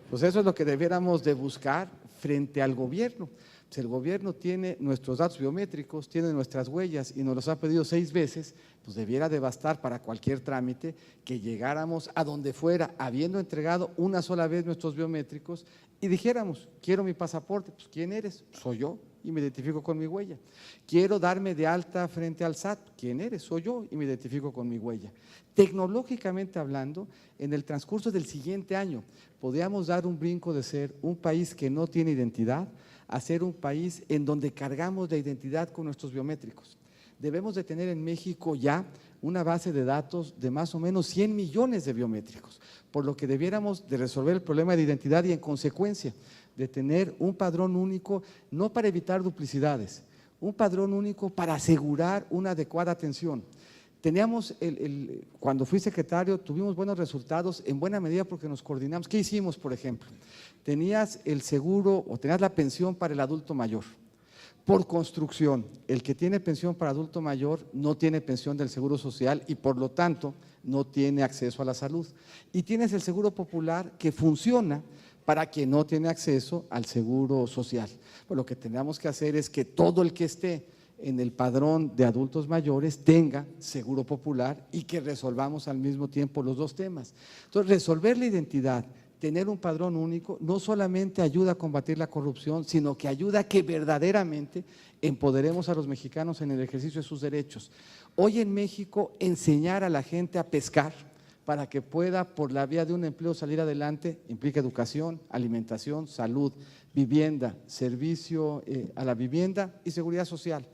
Pues eso es lo que debiéramos de buscar frente al gobierno. Si el gobierno tiene nuestros datos biométricos, tiene nuestras huellas y nos los ha pedido 6 veces, pues debiera de bastar para cualquier trámite que llegáramos a donde fuera, habiendo entregado una sola vez nuestros biométricos y dijéramos, quiero mi pasaporte, pues ¿quién eres? Soy yo y me identifico con mi huella. Quiero darme de alta frente al SAT, ¿quién eres? Soy yo y me identifico con mi huella. Tecnológicamente hablando, en el transcurso del siguiente año, podríamos dar un brinco de ser un país que no tiene identidad a ser un país en donde cargamos la identidad con nuestros biométricos. Debemos de tener en México ya una base de datos de más o menos 100 millones de biométricos, por lo que debiéramos de resolver el problema de identidad y en consecuencia de tener un padrón único, no para evitar duplicidades, un padrón único para asegurar una adecuada atención. Teníamos, cuando fui secretario, tuvimos buenos resultados en buena medida porque nos coordinamos. ¿Qué hicimos, por ejemplo? Tenías el seguro o tenías la pensión para el adulto mayor. Por construcción, el que tiene pensión para adulto mayor no tiene pensión del Seguro Social y por lo tanto no tiene acceso a la salud. Y tienes el Seguro Popular que funciona para quien no tiene acceso al Seguro Social. Pues lo que tenemos que hacer es que todo el que esté en el padrón de adultos mayores tenga Seguro Popular y que resolvamos al mismo tiempo los dos temas. Entonces, resolver la identidad, tener un padrón único, no solamente ayuda a combatir la corrupción, sino que ayuda a que verdaderamente empoderemos a los mexicanos en el ejercicio de sus derechos. Hoy en México, enseñar a la gente a pescar para que pueda, por la vía de un empleo, salir adelante, implica educación, alimentación, salud, vivienda, servicio a la vivienda y seguridad social.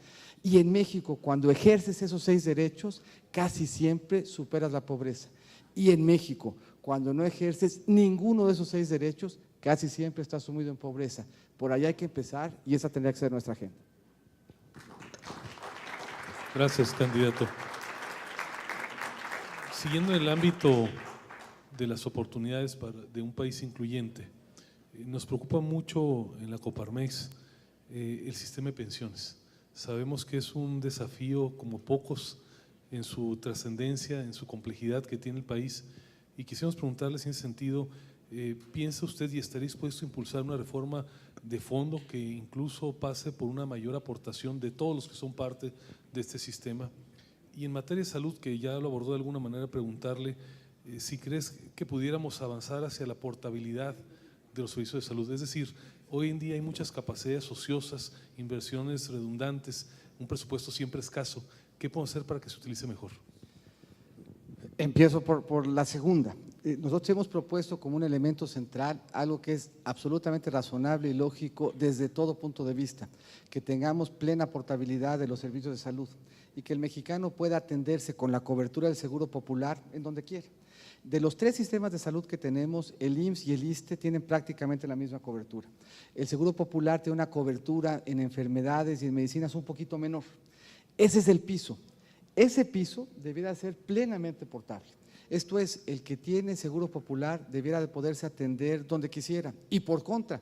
Y en México, cuando ejerces esos 6 derechos, casi siempre superas la pobreza. Y en México, cuando no ejerces ninguno de esos 6 derechos, casi siempre estás sumido en pobreza. Por allá hay que empezar y esa tendría que ser nuestra agenda. Gracias, candidato. Siguiendo en el ámbito de las oportunidades de un país incluyente, nos preocupa mucho en la Coparmex el sistema de pensiones. Sabemos que es un desafío como pocos en su trascendencia, en su complejidad que tiene el país, y quisiéramos preguntarles en ese sentido, ¿piensa usted y estaría dispuesto a impulsar una reforma de fondo que incluso pase por una mayor aportación de todos los que son parte de este sistema? Y en materia de salud, que ya lo abordó de alguna manera, preguntarle si crees que pudiéramos avanzar hacia la portabilidad de los servicios de salud. Es decir, hoy en día hay muchas capacidades ociosas, inversiones redundantes, un presupuesto siempre escaso. ¿Qué podemos hacer para que se utilice mejor? Empiezo por la segunda. Nosotros hemos propuesto como un elemento central algo que es absolutamente razonable y lógico desde todo punto de vista, que tengamos plena portabilidad de los servicios de salud y que el mexicano pueda atenderse con la cobertura del Seguro Popular en donde quiera. De los 3 sistemas de salud que tenemos, el IMSS y el ISSSTE tienen prácticamente la misma cobertura. El Seguro Popular tiene una cobertura en enfermedades y en medicinas un poquito menor. Ese es el piso. Ese piso debiera ser plenamente portable. Esto es, el que tiene Seguro Popular debiera de poderse atender donde quisiera y por contra,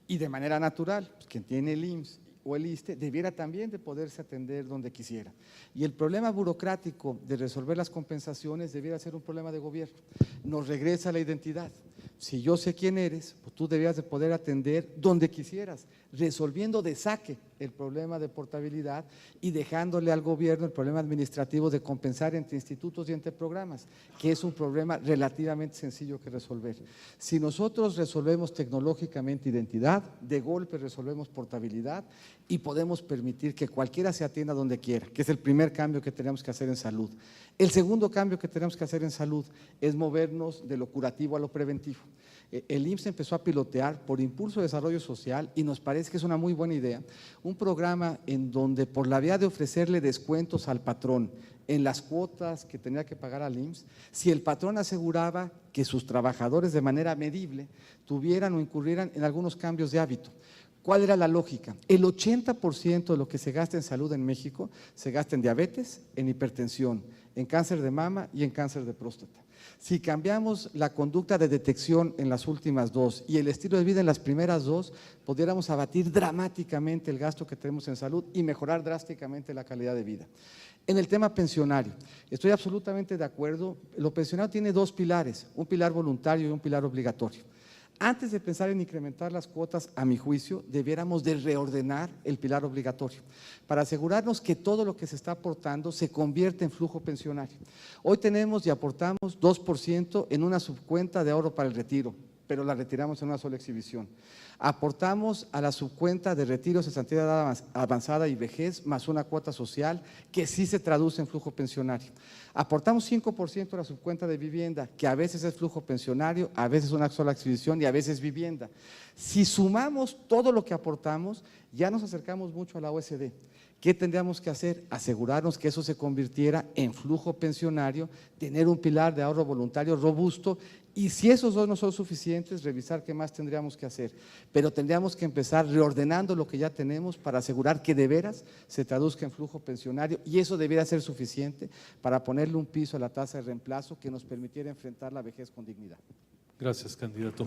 y de manera natural, pues, quien tiene el IMSS o el ISSSTE debiera también de poderse atender donde quisiera. Y el problema burocrático de resolver las compensaciones debiera ser un problema de gobierno. Nos regresa la identidad. Si yo sé quién eres, pues tú debías de poder atender donde quisieras, resolviendo de saque el problema de portabilidad y dejándole al gobierno el problema administrativo de compensar entre institutos y entre programas, que es un problema relativamente sencillo que resolver. Si nosotros resolvemos tecnológicamente identidad, de golpe resolvemos portabilidad y podemos permitir que cualquiera se atienda donde quiera, que es el primer cambio que tenemos que hacer en salud. El segundo cambio que tenemos que hacer en salud es movernos de lo curativo a lo preventivo. El IMSS empezó a pilotear por impulso de desarrollo social y nos parece que es una muy buena idea, un programa en donde por la vía de ofrecerle descuentos al patrón en las cuotas que tenía que pagar al IMSS, si el patrón aseguraba que sus trabajadores de manera medible tuvieran o incurrieran en algunos cambios de hábito. ¿Cuál era la lógica? El 80% de lo que se gasta en salud en México se gasta en diabetes, en hipertensión, en cáncer de mama y en cáncer de próstata. Si cambiamos la conducta de detección en las últimas 2 y el estilo de vida en las primeras 2, pudiéramos abatir dramáticamente el gasto que tenemos en salud y mejorar drásticamente la calidad de vida. En el tema pensionario, estoy absolutamente de acuerdo. Lo pensionario tiene 2 pilares, un pilar voluntario y un pilar obligatorio. Antes de pensar en incrementar las cuotas, a mi juicio, debiéramos de reordenar el pilar obligatorio para asegurarnos que todo lo que se está aportando se convierte en flujo pensionario. Hoy tenemos y aportamos 2% en una subcuenta de ahorro para el retiro, pero la retiramos en una sola exhibición. Aportamos a la subcuenta de retiros, cesantía de edad avanzada y vejez, más una cuota social que sí se traduce en flujo pensionario. Aportamos 5% a la subcuenta de vivienda, que a veces es flujo pensionario, a veces una sola exhibición y a veces vivienda. Si sumamos todo lo que aportamos, ya nos acercamos mucho a la OSD. ¿Qué tendríamos que hacer? Asegurarnos que eso se convirtiera en flujo pensionario, tener un pilar de ahorro voluntario robusto, y si esos dos no son suficientes, revisar qué más tendríamos que hacer. Pero tendríamos que empezar reordenando lo que ya tenemos para asegurar que de veras se traduzca en flujo pensionario, y eso debería ser suficiente para ponerle un piso a la tasa de reemplazo que nos permitiera enfrentar la vejez con dignidad. Gracias, candidato.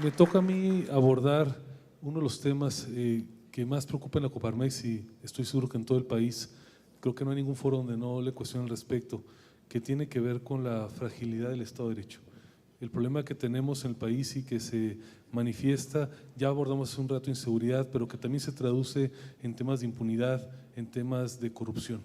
Me toca a mí abordar uno de los temas que más preocupa en la Coparmex, y estoy seguro que en todo el país, creo que no hay ningún foro donde no le cuestionen al respecto, que tiene que ver con la fragilidad del Estado de Derecho. El problema que tenemos en el país y que se manifiesta, ya abordamos hace un rato inseguridad, pero que también se traduce en temas de impunidad, en temas de corrupción.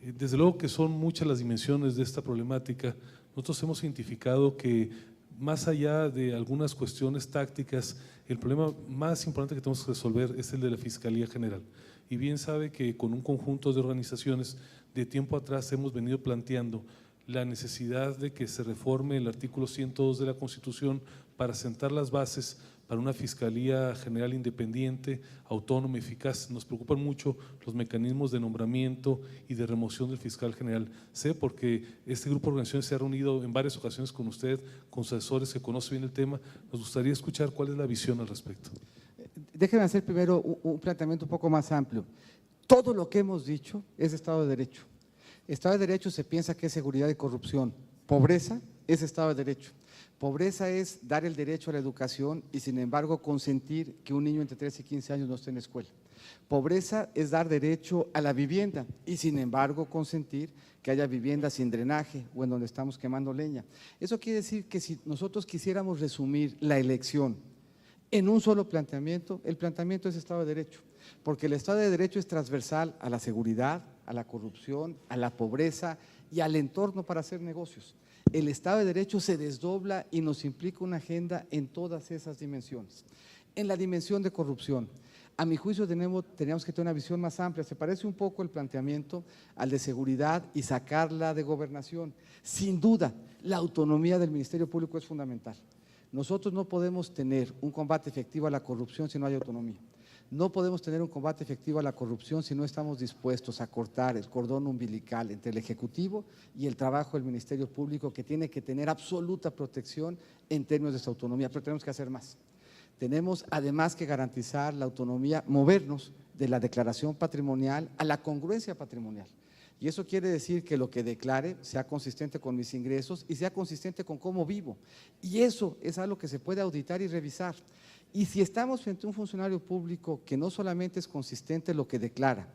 Desde luego que son muchas las dimensiones de esta problemática. Nosotros hemos identificado que más allá de algunas cuestiones tácticas, el problema más importante que tenemos que resolver es el de la Fiscalía General. Y bien sabe que con un conjunto de organizaciones de tiempo atrás hemos venido planteando la necesidad de que se reforme el artículo 102 de la Constitución para sentar las bases para una Fiscalía General independiente, autónoma, eficaz. Nos preocupan mucho los mecanismos de nombramiento y de remoción del fiscal general. Sé porque este grupo de organizaciones se ha reunido en varias ocasiones con usted, con sus asesores que conocen bien el tema. Nos gustaría escuchar cuál es la visión al respecto. Déjenme hacer primero un planteamiento un poco más amplio. Todo lo que hemos dicho es Estado de Derecho. Estado de Derecho se piensa que es seguridad y corrupción. Pobreza es Estado de Derecho. Pobreza es dar el derecho a la educación y sin embargo consentir que un niño entre 13 y 15 años no esté en la escuela. Pobreza es dar derecho a la vivienda y sin embargo consentir que haya vivienda sin drenaje o en donde estamos quemando leña. Eso quiere decir que si nosotros quisiéramos resumir la elección en un solo planteamiento, el planteamiento es Estado de Derecho, porque el Estado de Derecho es transversal a la seguridad, a la corrupción, a la pobreza y al entorno para hacer negocios. El Estado de Derecho se desdobla y nos implica una agenda en todas esas dimensiones. En la dimensión de corrupción, a mi juicio teníamos que tener una visión más amplia. Se parece un poco el planteamiento al de seguridad y sacarla de gobernación. Sin duda, la autonomía del Ministerio Público es fundamental. Nosotros no podemos tener un combate efectivo a la corrupción si no hay autonomía. No podemos tener un combate efectivo a la corrupción si no estamos dispuestos a cortar el cordón umbilical entre el Ejecutivo y el trabajo del Ministerio Público, que tiene que tener absoluta protección en términos de su autonomía, pero tenemos que hacer más. Tenemos además que garantizar la autonomía, movernos de la declaración patrimonial a la congruencia patrimonial. Y eso quiere decir que lo que declare sea consistente con mis ingresos y sea consistente con cómo vivo. Y eso es algo que se puede auditar y revisar. Y si estamos frente a un funcionario público que no solamente es consistente lo que declara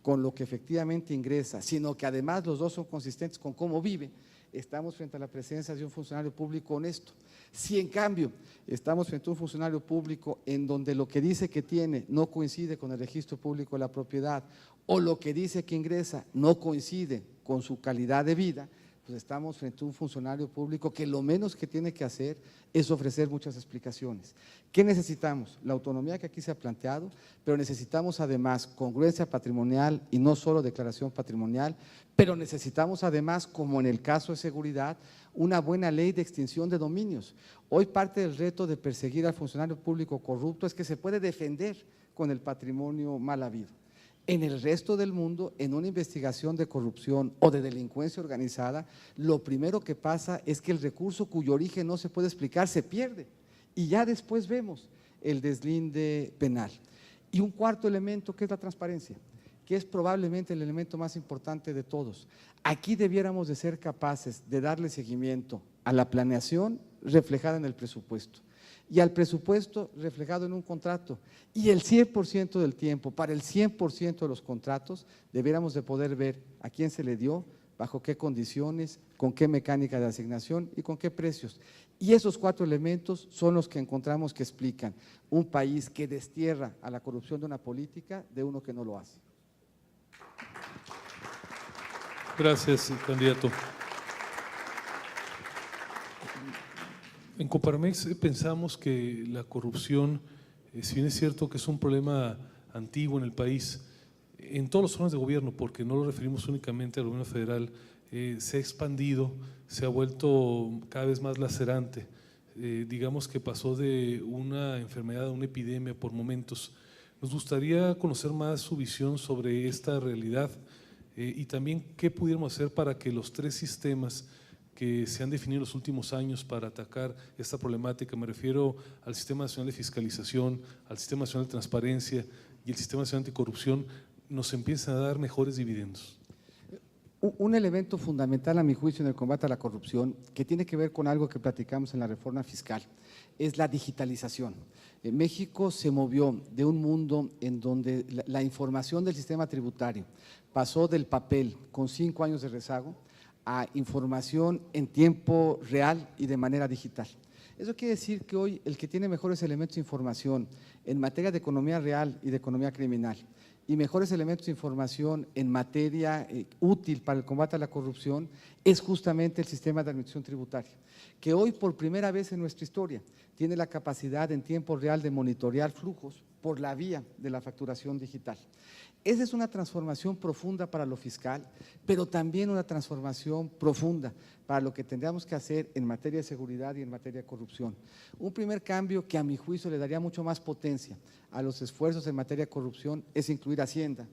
con lo que efectivamente ingresa, sino que además los dos son consistentes con cómo vive, estamos frente a la presencia de un funcionario público honesto. Si en cambio estamos frente a un funcionario público en donde lo que dice que tiene no coincide con el registro público de la propiedad o lo que dice que ingresa no coincide con su calidad de vida, pues estamos frente a un funcionario público que lo menos que tiene que hacer es ofrecer muchas explicaciones. ¿Qué necesitamos? La autonomía que aquí se ha planteado, pero necesitamos además congruencia patrimonial y no solo declaración patrimonial, pero necesitamos además, como en el caso de seguridad, una buena ley de extinción de dominios. Hoy parte del reto de perseguir al funcionario público corrupto es que se puede defender con el patrimonio mal habido. En el resto del mundo, en una investigación de corrupción o de delincuencia organizada, lo primero que pasa es que el recurso cuyo origen no se puede explicar se pierde y ya después vemos el deslinde penal. Y un cuarto elemento que es la transparencia, que es probablemente el elemento más importante de todos. Aquí debiéramos de ser capaces de darle seguimiento a la planeación reflejada en el presupuesto y al presupuesto reflejado en un contrato, y el 100% del tiempo, para el 100% de los contratos, debiéramos de poder ver a quién se le dio, bajo qué condiciones, con qué mecánica de asignación y con qué precios. Y esos cuatro elementos son los que encontramos que explican un país que destierra a la corrupción de una política de uno que no lo hace. Gracias, candidato. En Coparmex pensamos que la corrupción, si bien es cierto que es un problema antiguo en el país, en todos los órganos de gobierno, porque no lo referimos únicamente al gobierno federal, se ha expandido, se ha vuelto cada vez más lacerante. Digamos que pasó de una enfermedad a una epidemia por momentos. Nos gustaría conocer más su visión sobre esta realidad y también qué pudiéramos hacer para que los tres sistemas que se han definido en los últimos años para atacar esta problemática, me refiero al Sistema Nacional de Fiscalización, al Sistema Nacional de Transparencia y el Sistema Nacional Anticorrupción, nos empiezan a dar mejores dividendos. Un elemento fundamental a mi juicio en el combate a la corrupción, que tiene que ver con algo que platicamos en la reforma fiscal, es la digitalización. México se movió de un mundo en donde la información del sistema tributario pasó del papel con 5 años de rezago a información en tiempo real y de manera digital. Eso quiere decir que hoy el que tiene mejores elementos de información en materia de economía real y de economía criminal y mejores elementos de información en materia útil para el combate a la corrupción es justamente el sistema de administración tributaria, que hoy por primera vez en nuestra historia tiene la capacidad en tiempo real de monitorear flujos por la vía de la facturación digital. Esa es una transformación profunda para lo fiscal, pero también una transformación profunda para lo que tendríamos que hacer en materia de seguridad y en materia de corrupción. Un primer cambio que a mi juicio le daría mucho más potencia a los esfuerzos en materia de corrupción es incluir a Hacienda,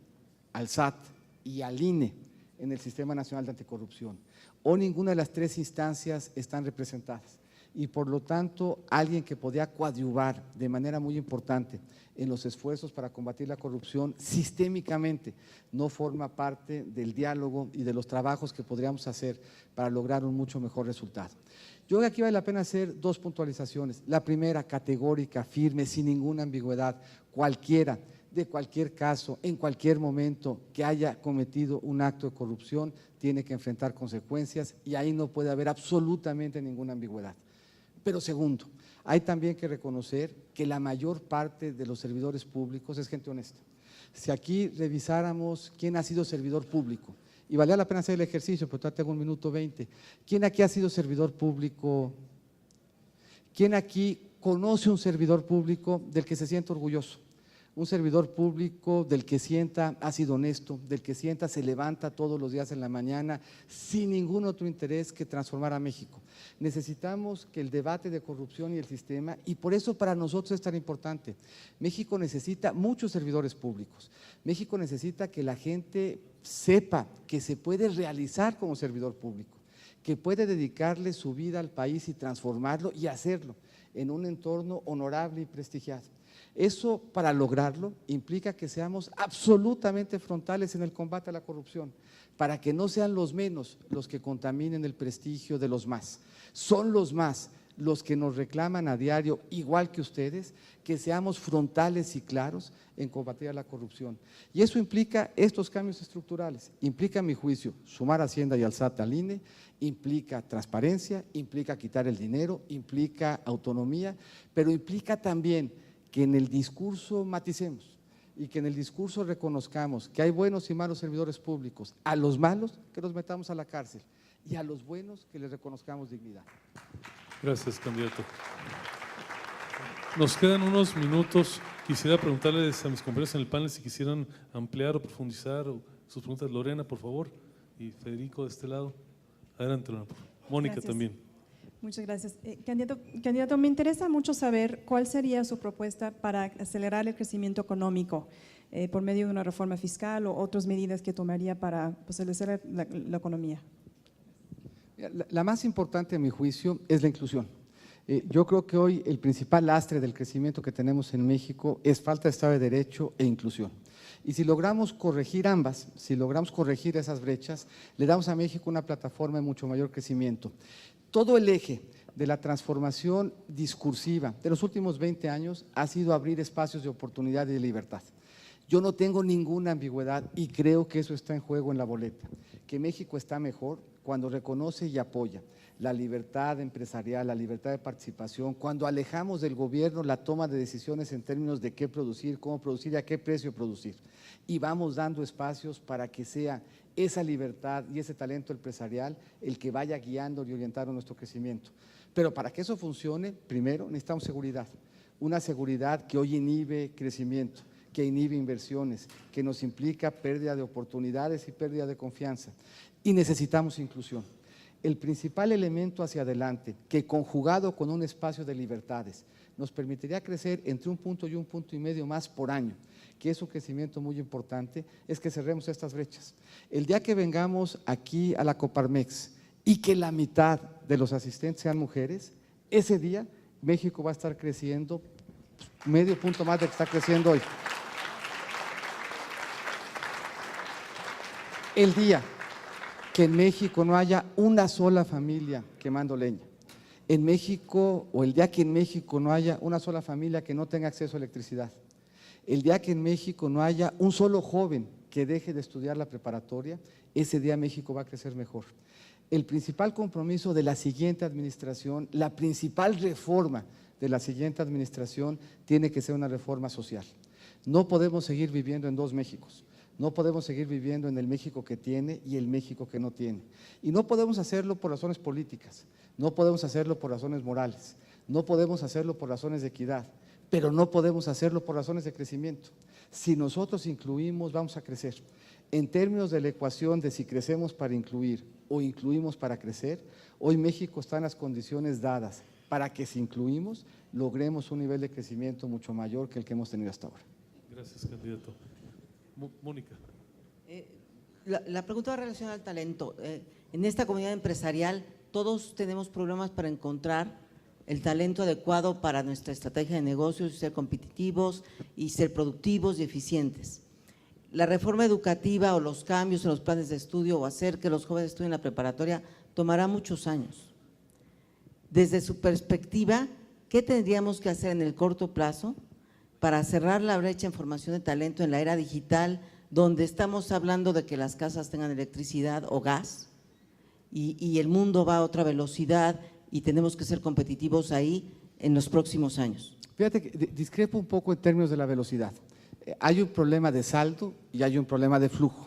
al SAT y al INE en el Sistema Nacional de Anticorrupción. Hoy ninguna de las tres instancias están representadas y por lo tanto alguien que podía coadyuvar de manera muy importante en los esfuerzos para combatir la corrupción sistémicamente no forma parte del diálogo y de los trabajos que podríamos hacer para lograr un mucho mejor resultado. Yo creo que aquí vale la pena hacer 2 puntualizaciones. La primera, categórica, firme, sin ninguna ambigüedad, cualquiera, de cualquier caso, en cualquier momento que haya cometido un acto de corrupción, tiene que enfrentar consecuencias y ahí no puede haber absolutamente ninguna ambigüedad. Pero segundo, hay también que reconocer que la mayor parte de los servidores públicos es gente honesta. Si aquí revisáramos quién ha sido servidor público, y valía la pena hacer el ejercicio, pero todavía tengo 1 minuto 20, ¿quién aquí ha sido servidor público? ¿Quién aquí conoce un servidor público del que se siente orgulloso? Un servidor público del que sienta ha sido honesto, del que sienta se levanta todos los días en la mañana sin ningún otro interés que transformar a México. Necesitamos que el debate de corrupción y el sistema, y por eso para nosotros es tan importante, México necesita muchos servidores públicos, México necesita que la gente sepa que se puede realizar como servidor público, que puede dedicarle su vida al país y transformarlo y hacerlo en un entorno honorable y prestigiado. Eso, para lograrlo, implica que seamos absolutamente frontales en el combate a la corrupción, para que no sean los menos los que contaminen el prestigio de los más. Son los más los que nos reclaman a diario, igual que ustedes, que seamos frontales y claros en combatir a la corrupción. Y eso implica estos cambios estructurales, implica, a mi juicio, sumar a Hacienda y al SAT al INE, implica transparencia, implica quitar el dinero, implica autonomía, pero implica también que en el discurso maticemos y que en el discurso reconozcamos que hay buenos y malos servidores públicos, a los malos que los metamos a la cárcel y a los buenos que les reconozcamos dignidad. Gracias, candidato. Nos quedan unos minutos. Quisiera preguntarles a mis compañeros en el panel si quisieran ampliar o profundizar sus preguntas. Lorena, por favor, y Federico de este lado. Adelante, Lorena. Mónica Gracias. también. Muchas gracias. Candidato, me interesa mucho saber cuál sería su propuesta para acelerar el crecimiento económico por medio de una reforma fiscal o otras medidas que tomaría para acelerar la economía. La más importante, a mi juicio, es la inclusión. Yo creo que hoy el principal lastre del crecimiento que tenemos en México es falta de Estado de Derecho e inclusión. Y si logramos corregir ambas, si logramos corregir esas brechas, le damos a México una plataforma de mucho mayor crecimiento. Todo el eje de la transformación discursiva de los últimos 20 años ha sido abrir espacios de oportunidad y de libertad. Yo no tengo ninguna ambigüedad y creo que eso está en juego en la boleta, que México está mejor cuando reconoce y apoya la libertad empresarial, la libertad de participación, cuando alejamos del gobierno la toma de decisiones en términos de qué producir, cómo producir y a qué precio producir. Y vamos dando espacios para que sea esa libertad y ese talento empresarial el que vaya guiando y orientando nuestro crecimiento. Pero para que eso funcione, primero necesitamos seguridad, una seguridad que hoy inhibe crecimiento, que inhibe inversiones, que nos implica pérdida de oportunidades y pérdida de confianza. Y necesitamos inclusión. El principal elemento hacia adelante, que conjugado con un espacio de libertades, nos permitiría crecer entre 1 punto y 1,5 puntos más por año, que es un crecimiento muy importante, es que cerremos estas brechas. El día que vengamos aquí a la Coparmex y que la mitad de los asistentes sean mujeres, ese día México va a estar creciendo medio punto más de que está creciendo hoy. El día que en México no haya una sola familia quemando leña, en México, o el día que en México no haya una sola familia que no tenga acceso a electricidad, el día que en México no haya un solo joven que deje de estudiar la preparatoria, ese día México va a crecer mejor. El principal compromiso de la siguiente administración, la principal reforma de la siguiente administración tiene que ser una reforma social. No podemos seguir viviendo en dos Méxicos. No podemos seguir viviendo en el México que tiene y el México que no tiene. Y no podemos hacerlo por razones políticas, no podemos hacerlo por razones morales, no podemos hacerlo por razones de equidad, pero no podemos hacerlo por razones de crecimiento. Si nosotros incluimos, vamos a crecer. En términos de la ecuación de si crecemos para incluir o incluimos para crecer, hoy México está en las condiciones dadas para que si incluimos, logremos un nivel de crecimiento mucho mayor que el que hemos tenido hasta ahora. Gracias, candidato. Mónica. La pregunta relacionada al talento. En esta comunidad empresarial todos tenemos problemas para encontrar el talento adecuado para nuestra estrategia de negocios, y ser competitivos y ser productivos y eficientes. La reforma educativa o los cambios en los planes de estudio o hacer que los jóvenes estudien la preparatoria tomará muchos años. Desde su perspectiva, ¿qué tendríamos que hacer en el corto plazo para cerrar la brecha en formación de talento en la era digital, donde estamos hablando de que las casas tengan electricidad o gas y el mundo va a otra velocidad y tenemos que ser competitivos ahí en los próximos años? Fíjate que discrepo un poco en términos de la velocidad. Hay un problema de saldo y hay un problema de flujo.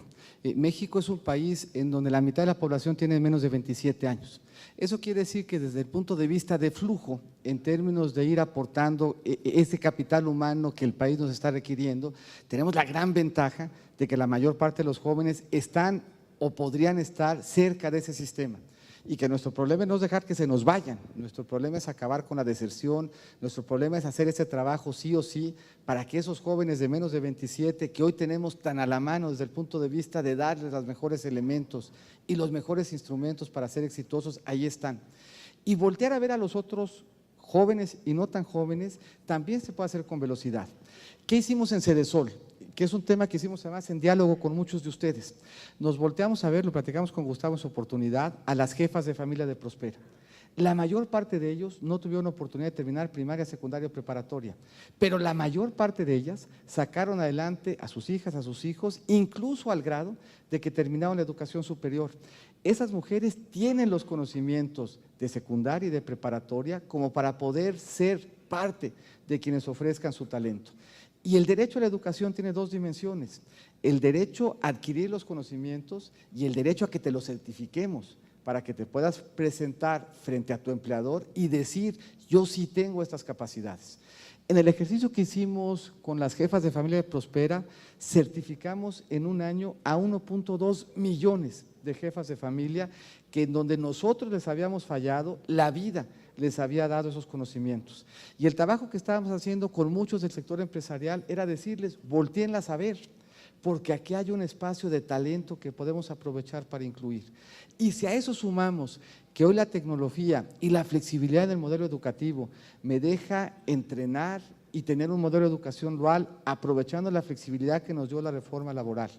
México es un país en donde la mitad de la población tiene menos de 27 años. Eso quiere decir que desde el punto de vista de flujo, en términos de ir aportando ese capital humano que el país nos está requiriendo, tenemos la gran ventaja de que la mayor parte de los jóvenes están o podrían estar cerca de ese sistema. Y que nuestro problema no es dejar que se nos vayan, nuestro problema es acabar con la deserción, nuestro problema es hacer ese trabajo sí o sí para que esos jóvenes de menos de 27 que hoy tenemos tan a la mano desde el punto de vista de darles los mejores elementos y los mejores instrumentos para ser exitosos, ahí están. Y voltear a ver a los otros jóvenes y no tan jóvenes también se puede hacer con velocidad. ¿Qué hicimos en Cedesol? Que es un tema que hicimos además en diálogo con muchos de ustedes. Nos volteamos a ver, lo platicamos con Gustavo en su oportunidad, a las jefas de familia de Prospera. La mayor parte de ellos no tuvieron oportunidad de terminar primaria, secundaria o preparatoria, pero la mayor parte de ellas sacaron adelante a sus hijas, a sus hijos, incluso al grado de que terminaron la educación superior. Esas mujeres tienen los conocimientos de secundaria y de preparatoria como para poder ser parte de quienes ofrezcan su talento. Y el derecho a la educación tiene dos dimensiones, el derecho a adquirir los conocimientos y el derecho a que te los certifiquemos para que te puedas presentar frente a tu empleador y decir, yo sí tengo estas capacidades. En el ejercicio que hicimos con las jefas de familia de Prospera, certificamos en un año a 1.2 millones de jefas de familia que en donde nosotros les habíamos fallado, la vida les había dado esos conocimientos. Y el trabajo que estábamos haciendo con muchos del sector empresarial era decirles, voltéenlas a ver, porque aquí hay un espacio de talento que podemos aprovechar para incluir. Y si a eso sumamos que hoy la tecnología y la flexibilidad del modelo educativo me deja entrenar y tener un modelo de educación dual aprovechando la flexibilidad que nos dio la reforma laboral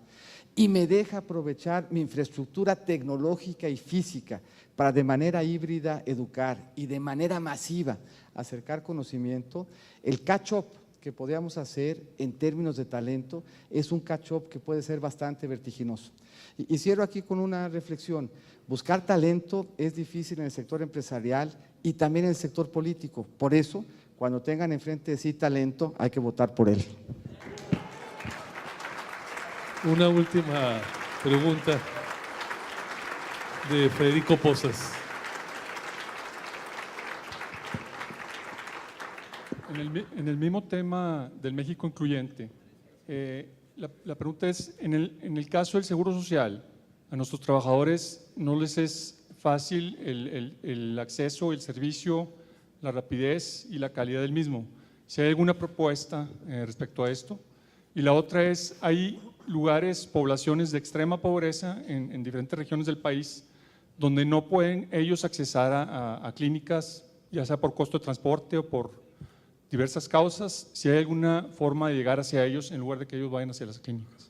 y me deja aprovechar mi infraestructura tecnológica y física para de manera híbrida educar y de manera masiva acercar conocimiento, el catch-up que podríamos hacer en términos de talento es un catch-up que puede ser bastante vertiginoso. Y cierro aquí con una reflexión. Buscar talento es difícil en el sector empresarial y también en el sector político. Por eso, cuando tengan enfrente de sí talento, hay que votar por él. Una última pregunta de Federico Pozas. En el mismo tema del México incluyente, la pregunta es, en el caso del Seguro Social, a nuestros trabajadores no les es fácil el acceso, el servicio, la rapidez y la calidad del mismo. Si hay alguna propuesta respecto a esto. Y la otra es, hay lugares, poblaciones de extrema pobreza en diferentes regiones del país donde no pueden ellos accesar a clínicas, ya sea por costo de transporte o por diversas causas, si hay alguna forma de llegar hacia ellos en lugar de que ellos vayan hacia las clínicas.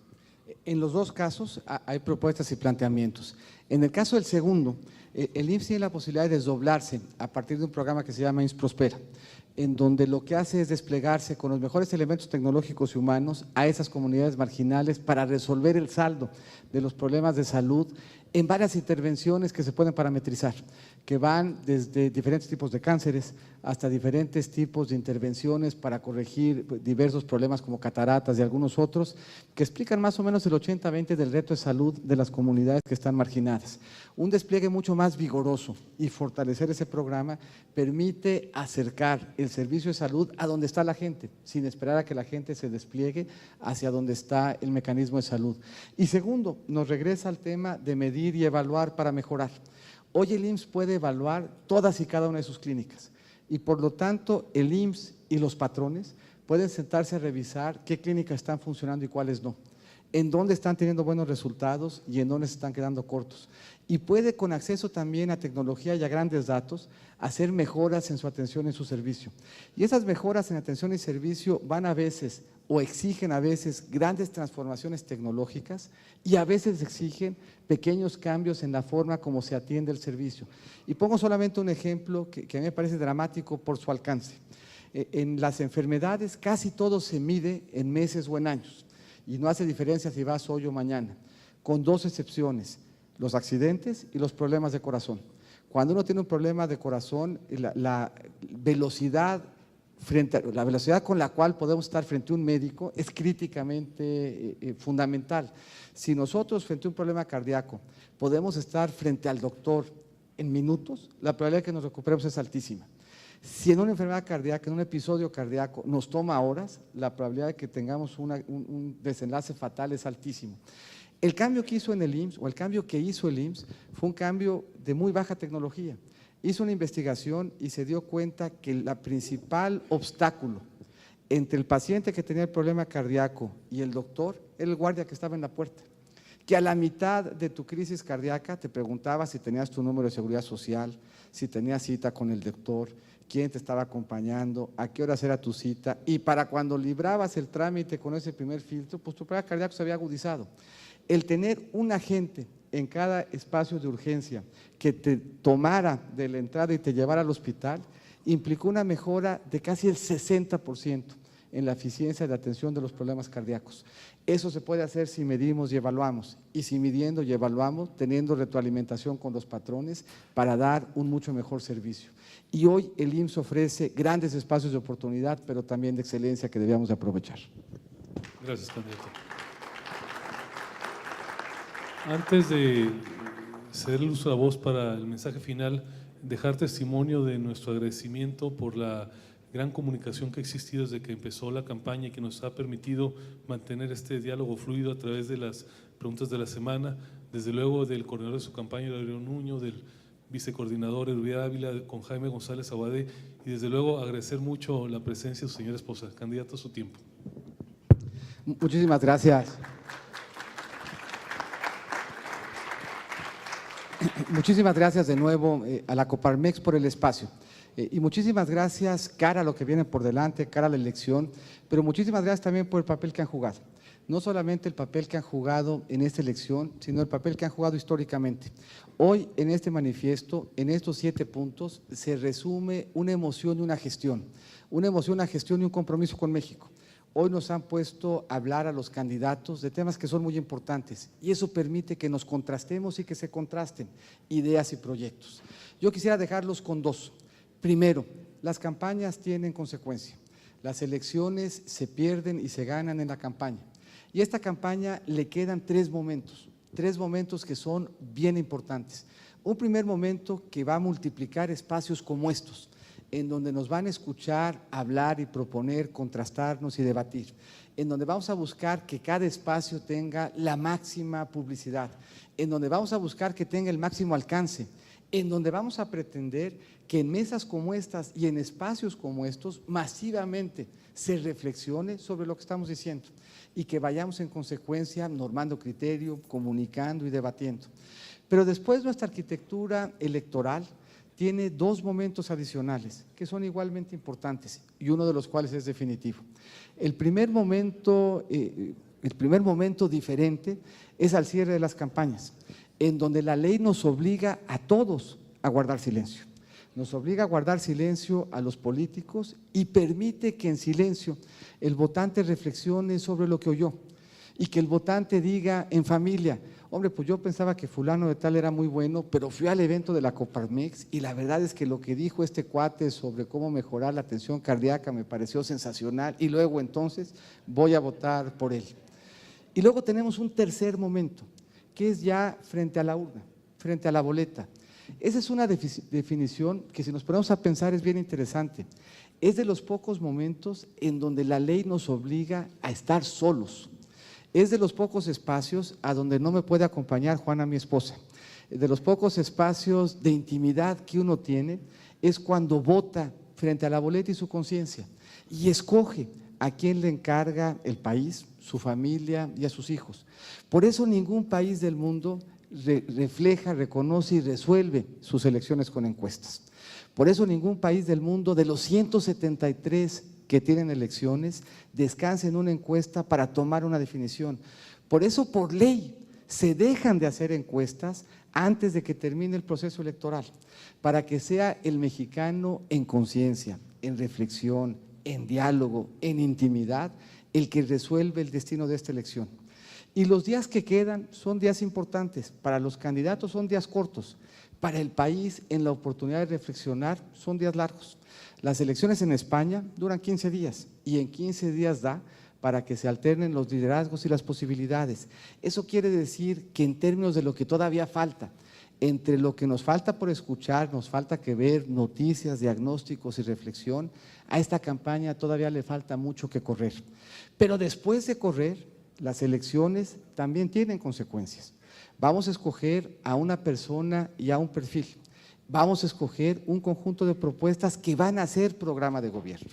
En los dos casos hay propuestas y planteamientos. En el caso del segundo, el IMSS tiene la posibilidad de desdoblarse a partir de un programa que se llama IMSS Prospera, en donde lo que hace es desplegarse con los mejores elementos tecnológicos y humanos a esas comunidades marginales para resolver el saldo de los problemas de salud en varias intervenciones que se pueden parametrizar, que van desde diferentes tipos de cánceres hasta diferentes tipos de intervenciones para corregir diversos problemas como cataratas y algunos otros, que explican más o menos el 80-20 del reto de salud de las comunidades que están marginadas. Un despliegue mucho más vigoroso y fortalecer ese programa permite acercar el servicio de salud a donde está la gente, sin esperar a que la gente se despliegue hacia donde está el mecanismo de salud. Y segundo, nos regresa al tema de medir y evaluar para mejorar. Hoy el IMSS puede evaluar todas y cada una de sus clínicas y por lo tanto el IMSS y los patrones pueden sentarse a revisar qué clínicas están funcionando y cuáles no, en dónde están teniendo buenos resultados y en dónde se están quedando cortos. Y puede, con acceso también a tecnología y a grandes datos, hacer mejoras en su atención y en su servicio. Y esas mejoras en atención y servicio van a veces o exigen a veces grandes transformaciones tecnológicas y a veces exigen pequeños cambios en la forma como se atiende el servicio. Y pongo solamente un ejemplo que a mí me parece dramático por su alcance. En las enfermedades casi todo se mide en meses o en años y no hace diferencia si vas hoy o mañana, con dos excepciones: los accidentes y los problemas de corazón. Cuando uno tiene un problema de corazón, la velocidad con la cual podemos estar frente a un médico es críticamente fundamental. Si nosotros frente a un problema cardíaco podemos estar frente al doctor en minutos, la probabilidad de que nos recuperemos es altísima. Si en una enfermedad cardíaca, en un episodio cardíaco nos toma horas, la probabilidad de que tengamos un desenlace fatal es altísimo. El cambio que hizo en el IMSS, o el cambio que hizo el IMSS, fue un cambio de muy baja tecnología. Hizo una investigación y se dio cuenta que el principal obstáculo entre el paciente que tenía el problema cardíaco y el doctor era el guardia que estaba en la puerta, que a la mitad de tu crisis cardíaca te preguntaba si tenías tu número de seguridad social, si tenías cita con el doctor, quién te estaba acompañando, a qué horas era tu cita, y para cuando librabas el trámite con ese primer filtro, pues tu problema cardíaco se había agudizado. El tener un agente en cada espacio de urgencia que te tomara de la entrada y te llevara al hospital implicó una mejora de casi el 60% en la eficiencia de atención de los problemas cardíacos. Eso se puede hacer si medimos y evaluamos, y si midiendo y evaluamos, teniendo retroalimentación con los patrones para dar un mucho mejor servicio. Y hoy el IMSS ofrece grandes espacios de oportunidad, pero también de excelencia que debíamos de aprovechar. Gracias, candidato. Antes de cederle uso a la voz para el mensaje final, dejar testimonio de nuestro agradecimiento por la gran comunicación que ha existido desde que empezó la campaña y que nos ha permitido mantener este diálogo fluido a través de las preguntas de la semana, desde luego del coordinador de su campaña, Darío Nuño, del vicecoordinador Erubiel Ávila, con Jaime González Abadé, y desde luego agradecer mucho la presencia de su señora esposa. Candidato, su tiempo. Muchísimas gracias. Muchísimas gracias de nuevo a la Coparmex por el espacio. Y muchísimas gracias cara a lo que viene por delante, cara a la elección, pero muchísimas gracias también por el papel que han jugado. no solamente el papel que han jugado en esta elección, sino el papel que han jugado históricamente. Hoy en este manifiesto, en estos 7 puntos, se resume una emoción y una gestión y un compromiso con México. Hoy nos han puesto a hablar a los candidatos de temas que son muy importantes y eso permite que nos contrastemos y que se contrasten ideas y proyectos. Yo quisiera dejarlos con 2. Primero, las campañas tienen consecuencia. Las elecciones se pierden y se ganan en la campaña. Y a esta campaña le quedan 3 momentos que son bien importantes. Un primer momento que va a multiplicar espacios como estos, en donde nos van a escuchar, hablar y proponer, contrastarnos y debatir, en donde vamos a buscar que cada espacio tenga la máxima publicidad, en donde vamos a buscar que tenga el máximo alcance, en donde vamos a pretender que en mesas como estas y en espacios como estos masivamente se reflexione sobre lo que estamos diciendo y que vayamos en consecuencia normando criterio, comunicando y debatiendo. Pero después nuestra arquitectura electoral tiene 2 momentos adicionales que son igualmente importantes y uno de los cuales es definitivo. El primer momento diferente es al cierre de las campañas, en donde la ley nos obliga a todos a guardar silencio. Nos obliga a guardar silencio a los políticos y permite que en silencio el votante reflexione sobre lo que oyó y que el votante diga en familia: hombre, pues yo pensaba que fulano de tal era muy bueno, pero fui al evento de la Coparmex y la verdad es que lo que dijo este cuate sobre cómo mejorar la atención cardíaca me pareció sensacional y luego entonces voy a votar por él. Y luego tenemos un tercer momento, que es ya frente a la urna, frente a la boleta. Esa es una definición que, si nos ponemos a pensar, es bien interesante. Es de los pocos momentos en donde la ley nos obliga a estar solos. Es de los pocos espacios a donde no me puede acompañar Juana, mi esposa. De los pocos espacios de intimidad que uno tiene es cuando vota frente a la boleta y su conciencia y escoge a quién le encarga el país, su familia y a sus hijos. Por eso ningún país del mundo refleja, reconoce y resuelve sus elecciones con encuestas. Por eso ningún país del mundo, de los 173 que tienen elecciones, descansa en una encuesta para tomar una definición. Por eso, por ley, se dejan de hacer encuestas antes de que termine el proceso electoral, para que sea el mexicano en conciencia, en reflexión, en diálogo, en intimidad, el que resuelve el destino de esta elección. Y los días que quedan son días importantes. Para los candidatos son días cortos. Para el país, en la oportunidad de reflexionar, son días largos. Las elecciones en España duran 15 días y en 15 días da para que se alternen los liderazgos y las posibilidades. Eso quiere decir que en términos de lo que todavía falta, entre lo que nos falta por escuchar, nos falta que ver noticias, diagnósticos y reflexión, a esta campaña todavía le falta mucho que correr. Pero después de correr, las elecciones también tienen consecuencias. Vamos a escoger a una persona y a un perfil. Vamos a escoger un conjunto de propuestas que van a ser programa de gobierno.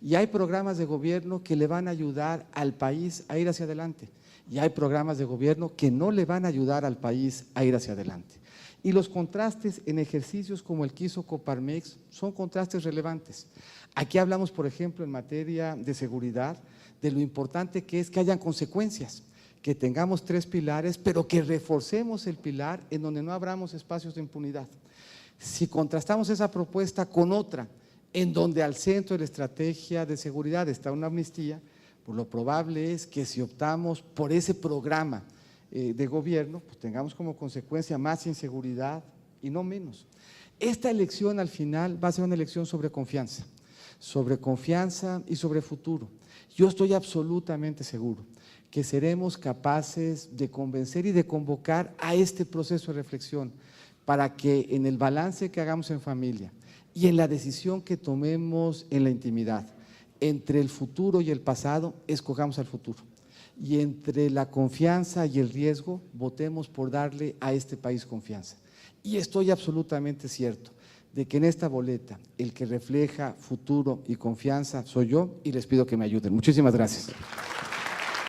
Y hay programas de gobierno que le van a ayudar al país a ir hacia adelante. Y hay programas de gobierno que no le van a ayudar al país a ir hacia adelante. Y los contrastes en ejercicios como el que hizo Coparmex son contrastes relevantes. Aquí hablamos, por ejemplo, en materia de seguridad, de lo importante que es que hayan consecuencias, que tengamos 3 pilares, pero que reforcemos el pilar en donde no abramos espacios de impunidad. Si contrastamos esa propuesta con otra, en donde al centro de la estrategia de seguridad está una amnistía, pues lo probable es que si optamos por ese programa de gobierno, pues tengamos como consecuencia más inseguridad y no menos. Esta elección al final va a ser una elección sobre confianza y sobre futuro. Yo estoy absolutamente seguro que seremos capaces de convencer y de convocar a este proceso de reflexión para que en el balance que hagamos en familia y en la decisión que tomemos en la intimidad, entre el futuro y el pasado, escojamos al futuro. Y entre la confianza y el riesgo, votemos por darle a este país confianza. Y estoy absolutamente cierto de que en esta boleta el que refleja futuro y confianza soy yo y les pido que me ayuden. Muchísimas gracias.